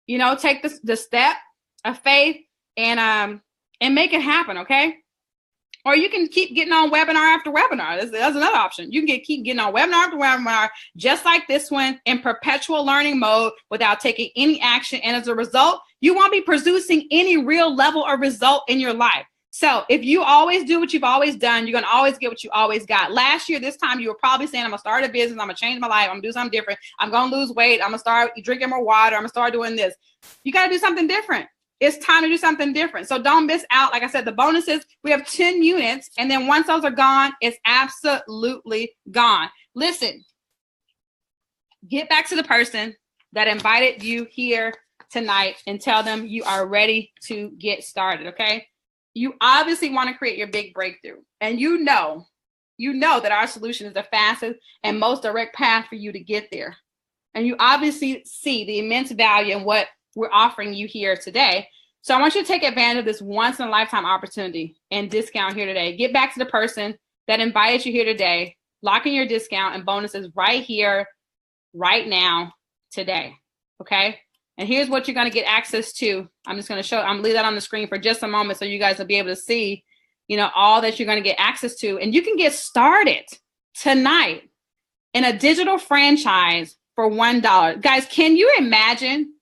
take the step of faith and make it happen. Okay. Or you can keep getting on webinar after webinar. That's another option. You can keep getting on webinar after webinar, just like this one, in perpetual learning mode without taking any action. And as a result, you won't be producing any real level of result in your life. So if you always do what you've always done, you're going to always get what you always got. Last year, this time, you were probably saying, I'm going to start a business. I'm going to change my life. I'm going to do something different. I'm going to lose weight. I'm going to start drinking more water. I'm going to start doing this. You got to do something different. It's time to do something different. So don't miss out. Like I said, the bonuses, we have 10 units. And then once those are gone, it's absolutely gone. Listen, get back to the person that invited you here tonight and tell them you are ready to get started. Okay. You obviously want to create your big breakthrough. And you know you know that our solution is the fastest and most direct path for you to get there. And you obviously see the immense value in what we're offering you here today. So I want you to take advantage of this once in a lifetime opportunity and discount here today. Get back to the person that invited you here today. Lock in your discount and bonuses right here, right now, today. Okay. And here's what you're going to get access to. I'm just going to I'm going to leave that on the screen for just a moment so you guys will be able to see, you know, all that you're going to get access to. And you can get started tonight in a digital franchise for $1. Guys, can you imagine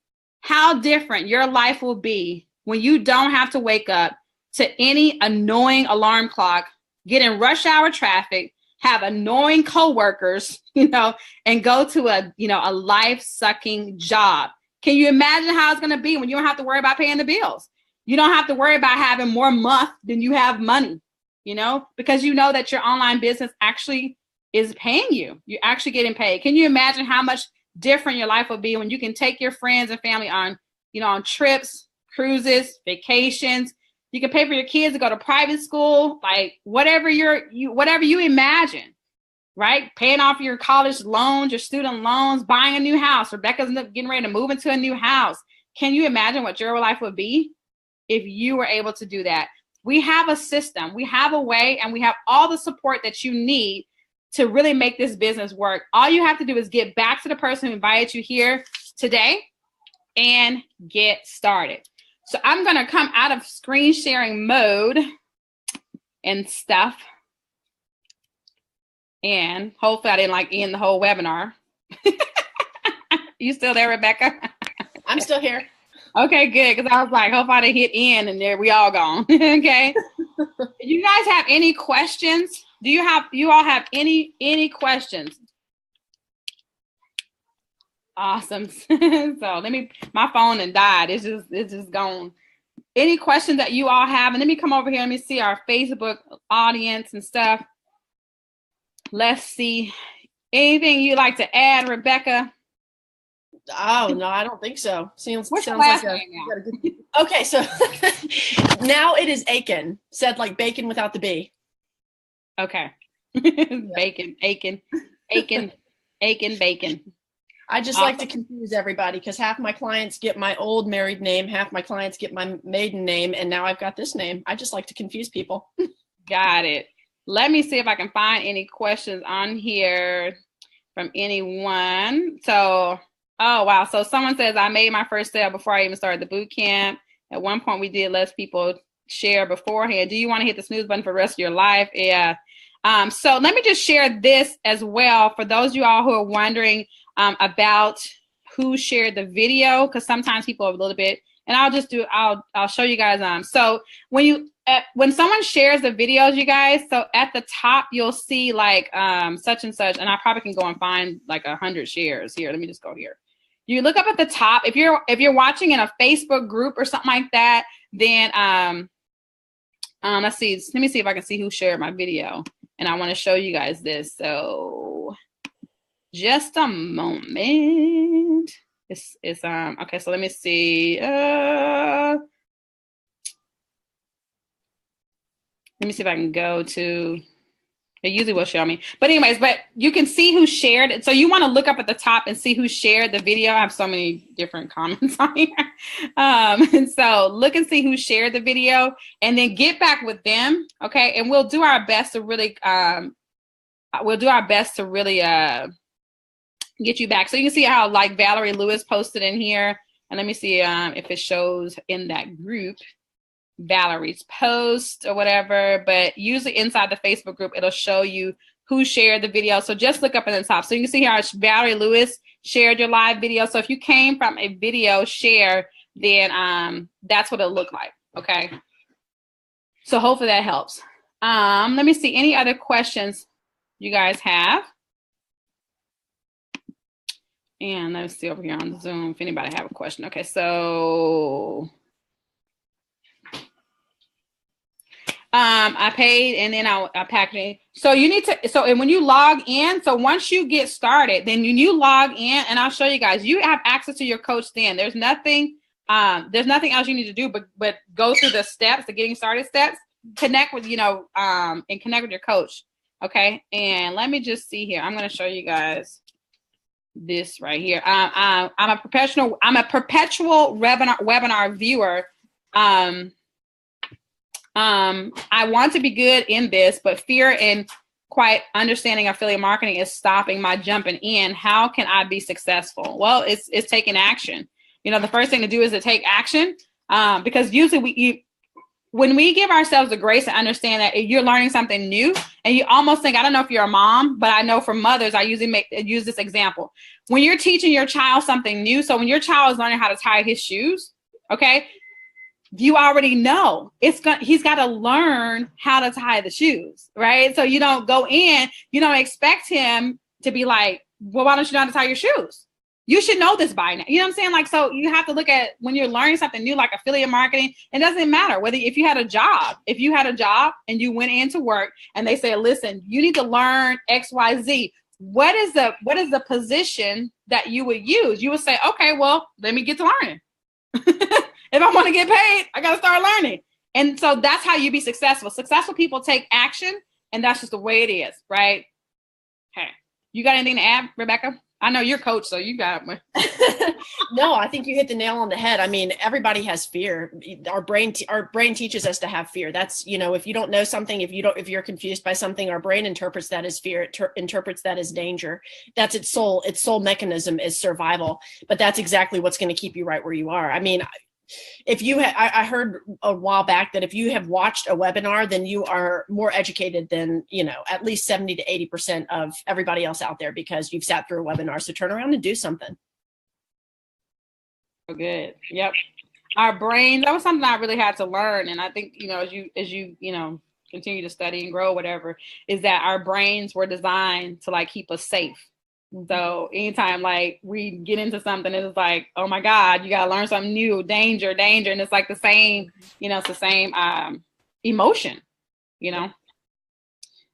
how different your life will be when you don't have to wake up to any annoying alarm clock, get in rush hour traffic, have annoying coworkers, you know, and go to a life-sucking job? Can you imagine how it's going to be when you don't have to worry about paying the bills? You don't have to worry about having more month than you have money, you know, because you know that your online business actually is paying you. You're actually getting paid. Can you imagine how much different your life will be when you can take your friends and family on, you know, on trips, cruises, vacations? You can pay for your kids to go to private school, like whatever you imagine, right? Paying off your college loans, your student loans, buying a new house. Rebecca's getting ready to move into a new house. Can you imagine what your life would be if you were able to do that? We have a system, we have a way, and we have all the support that you need to really make this business work. All you have to do is get back to the person who invited you here today and get started. So I'm going to come out of screen sharing mode and stuff. And hopefully I didn't end the whole webinar. You still there, Rebecca? I'm still here. Okay, good. Because I was like, hope I didn't hit end and there we all gone. Okay. Do you guys have any questions? Do you all have any questions? Awesome. So my phone and died. It's just gone. Any questions that you all have? And let me come over here. Let me see our Facebook audience and stuff. Let's see. Anything you'd like to add, Rebecca? Oh, no, I don't think so. What's your last name now? Okay, so now it is Aiken, said like bacon without the B. Okay. Bacon, Aiken. I just like to confuse everybody because half my clients get my old married name, half my clients get my maiden name, and now I've got this name. I just like to confuse people. Got it. Let me see if I can find any questions on here from anyone. So, oh, wow. So someone says, I made my first sale before I even started the boot camp. At one point, we did let people share beforehand. Do you want to hit the snooze button for the rest of your life? Yeah. So let me just share this as well for those of you all who are wondering about who shared the video, because sometimes people are a little bit, and I'll show you guys. So when someone shares the videos, you guys, so at the top, you'll see like such and such, and I probably can go and find like 100 shares here. Let me just go here. You look up at the top. If you're watching in a Facebook group or something like that, then let's see. Let me see if I can see who shared my video, and I want to show you guys this. So just a moment. It's okay. So let me see. Let me see if I can go to. It usually will show me. But anyways, but you can see who shared it. So you want to look up at the top and see who shared the video. I have so many different comments on here. And so look and see who shared the video and then get back with them. Okay. And we'll do our best to really, get you back. So you can see how like Valerie Lewis posted in here. And let me see if it shows in that group. Valerie's post or whatever, but usually inside the Facebook group, it'll show you who shared the video. So just look up at the top. So you can see how Valerie Lewis shared your live video. So if you came from a video share, then that's what it'll look like. Okay. So hopefully that helps. Let me see any other questions you guys have. And let's see over here on Zoom if anybody have a question. Okay, so I paid and then I packed it. So you need to, and when you log in, so once you get started, then you log in and I'll show you guys, you have access to your coach then. There's nothing else you need to do, but go through the steps, the getting started steps, connect with, and connect with your coach. Okay. And let me just see here. I'm going to show you guys this right here. I'm a perpetual webinar viewer. I want to be good in this, but fear and quite understanding affiliate marketing is stopping my jumping in. How can I be successful? Well, it's taking action. You know, the first thing to do is to take action, because usually when we give ourselves the grace to understand that you're learning something new, and you almost think, I don't know if you're a mom, but I know for mothers, I usually use this example. When you're teaching your child something new, so when your child is learning how to tie his shoes, okay, you already know he's got to learn how to tie the shoes, right? So you don't go in, you don't expect him to be like, well, why don't you know how to tie your shoes? You should know this by now. You know what I'm saying? Like, so you have to look at when you're learning something new, like affiliate marketing, it doesn't matter whether, if you had a job and you went into work and they say, listen, you need to learn X, Y, Z. What is the position that you would use? You would say, okay, well, let me get to learning. If I want to get paid, I got to start learning. And so that's how you be successful. Successful people take action, and that's just the way it is, right? Okay. You got anything to add, Rebecca? I know you're coach, so you got one. No, I think you hit the nail on the head. I mean, everybody has fear. Our brain teaches us to have fear. That's, you know, if you don't know something, if you're confused by something, our brain interprets that as fear. It interprets that as danger. That's its sole mechanism is survival. But that's exactly what's going to keep you right where you are. I mean, if you I heard a while back that if you have watched a webinar, then you are more educated than, you know, at least 70 to 80% of everybody else out there, because you've sat through a webinar. So turn around and do something. Good. Yep. Our brains, that was something I really had to learn. And I think, you know, as you know, continue to study and grow, whatever, is that our brains were designed to like keep us safe. So anytime like we get into something, it's like, oh my God, you got to learn something new, danger. And it's like the same, you know, it's the same emotion, you know.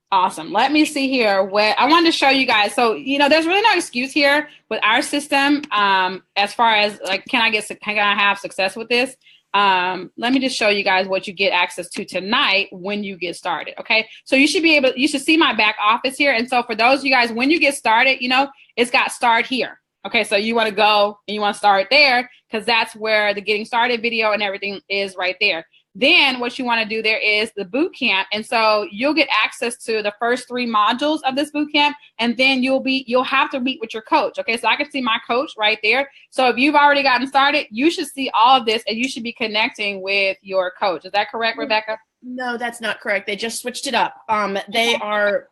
Awesome. Let me see here what I wanted to show you guys. So, you know, there's really no excuse here with our system as far as like, can I have success with this? Let me just show you guys what you get access to tonight when you get started. Okay. So you should see my back office here. And so for those of you guys, when you get started, you know, it's got start here. Okay. So you want to go and you want to start there, because that's where the getting started video and everything is right there. Then what you want to do there is the boot camp. And so you'll get access to the first 3 modules of this boot camp. And then you'll have to meet with your coach. Okay. So I can see my coach right there. So if you've already gotten started, you should see all of this and you should be connecting with your coach. Is that correct, Rebecca? No, that's not correct. They just switched it up.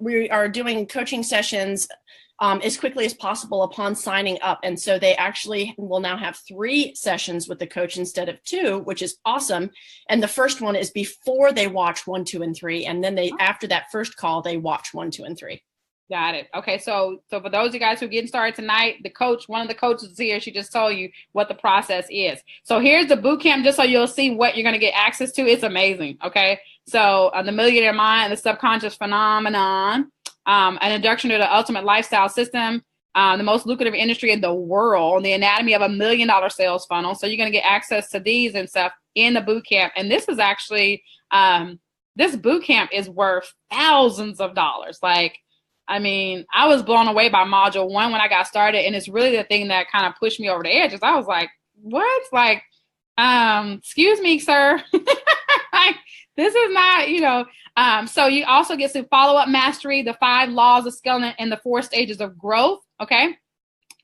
We are doing coaching sessions as quickly as possible upon signing up. And so they actually will now have 3 sessions with the coach instead of 2, which is awesome. And the first one is before they watch 1, 2, and 3. And then after that first call, they watch 1, 2, and 3. Got it. Okay. So for those of you guys who are getting started tonight, one of the coaches is here. She just told you what the process is. So here's the boot camp, just so you'll see what you're going to get access to. It's amazing. Okay. So the Millionaire Mind, the Subconscious Phenomenon, an introduction to the ultimate lifestyle system, the most lucrative industry in the world, the anatomy of $1 million sales funnel. So you're going to get access to these and stuff in the boot camp. And this is actually, this boot camp is worth thousands of dollars. Like, I mean, I was blown away by module 1 when I got started. And it's really the thing that kind of pushed me over the edge. I was like, what? Like, excuse me, sir. Like, this is not, you know, so you also get some follow-up mastery, the 5 laws of scaling and the 4 stages of growth. Okay.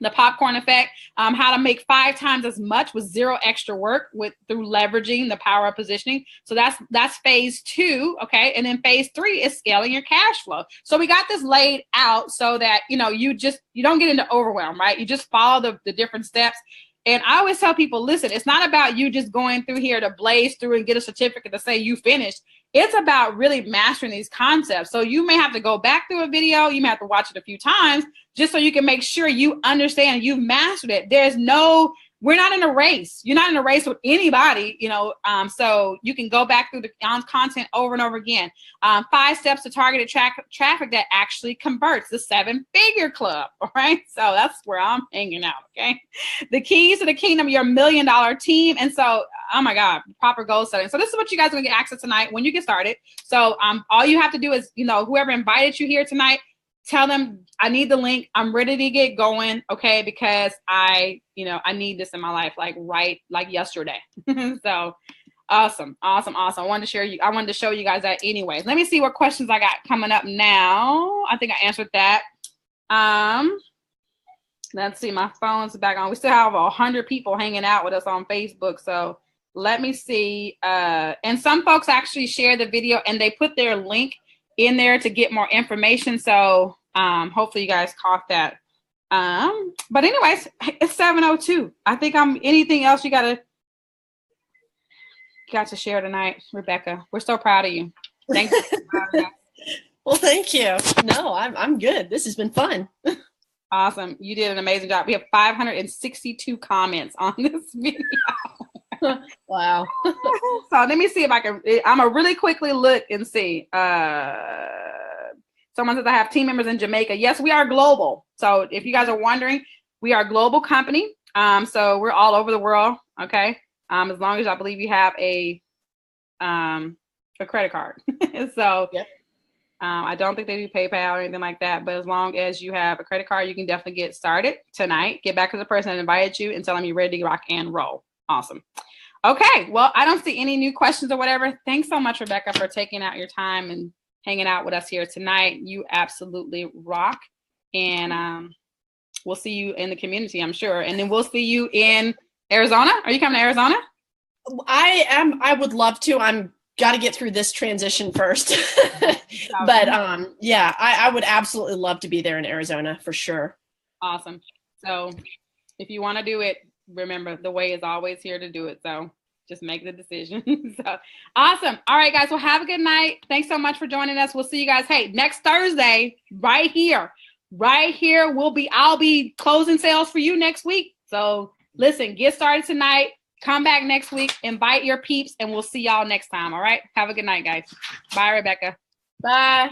The popcorn effect, how to make 5 times as much with 0 extra work through leveraging the power of positioning. So that's phase 2. Okay. And then phase 3 is scaling your cash flow. So we got this laid out so that, you know, you don't get into overwhelm, right? You just follow the different steps. And I always tell people, listen, it's not about you just going through here to blaze through and get a certificate to say you finished. It's about really mastering these concepts. So you may have to go back through a video. You may have to watch it a few times just so you can make sure you understand you've mastered it. There's no we're not in a race. You're not in a race with anybody, you know, so you can go back through the content over and over again. 5 steps to targeted traffic that actually converts, the 7-figure club. All right. So that's where I'm hanging out. Okay. The keys to the kingdom, your $1 million team. And so, oh my God, proper goal setting. So this is what you guys are going to get access tonight when you get started. So all you have to do is, you know, whoever invited you here tonight, tell them I need the link. I'm ready to get going. Okay. Because I need this in my life, like yesterday. So awesome. I wanted to show you guys that anyways. Let me see what questions I got coming up now. I think I answered that. Let's see, my phone's back on. We still have 100 people hanging out with us on Facebook. So let me see. And some folks actually share the video and they put their link in there to get more information. So hopefully you guys caught that. But anyways, it's 7:02. I think anything else you got to share tonight, Rebecca? We're so proud of you. Thank you. Well, thank you. No, I'm good. This has been fun. Awesome. You did an amazing job. We have 562 comments on this video. Wow. So let me see if I'm going to really quickly look and see. Someone says I have team members in Jamaica. Yes, we are global. So if you guys are wondering, we are a global company. So we're all over the world. Okay. As long as I believe you have a credit card. So yep. I don't think they do PayPal or anything like that. But as long as you have a credit card, you can definitely get started tonight. Get back to the person that invited you and tell them you're ready to rock and roll. Awesome. Okay. Well, I don't see any new questions or whatever. Thanks so much, Rebecca, for taking out your time and hanging out with us here tonight. You absolutely rock. And we'll see you in the community, I'm sure. And then we'll see you in Arizona. Are you coming to Arizona? I am. I would love to. I'm got to get through this transition first. But yeah, I would absolutely love to be there in Arizona for sure. Awesome. So if you want to do it, remember the way is always here to do it. So just make the decision. So awesome. All right, guys. Well, have a good night. Thanks so much for joining us. We'll see you guys. Hey, next Thursday, right here, I'll be closing sales for you next week. So listen, get started tonight. Come back next week, invite your peeps, and we'll see y'all next time. All right. Have a good night, guys. Bye, Rebecca. Bye.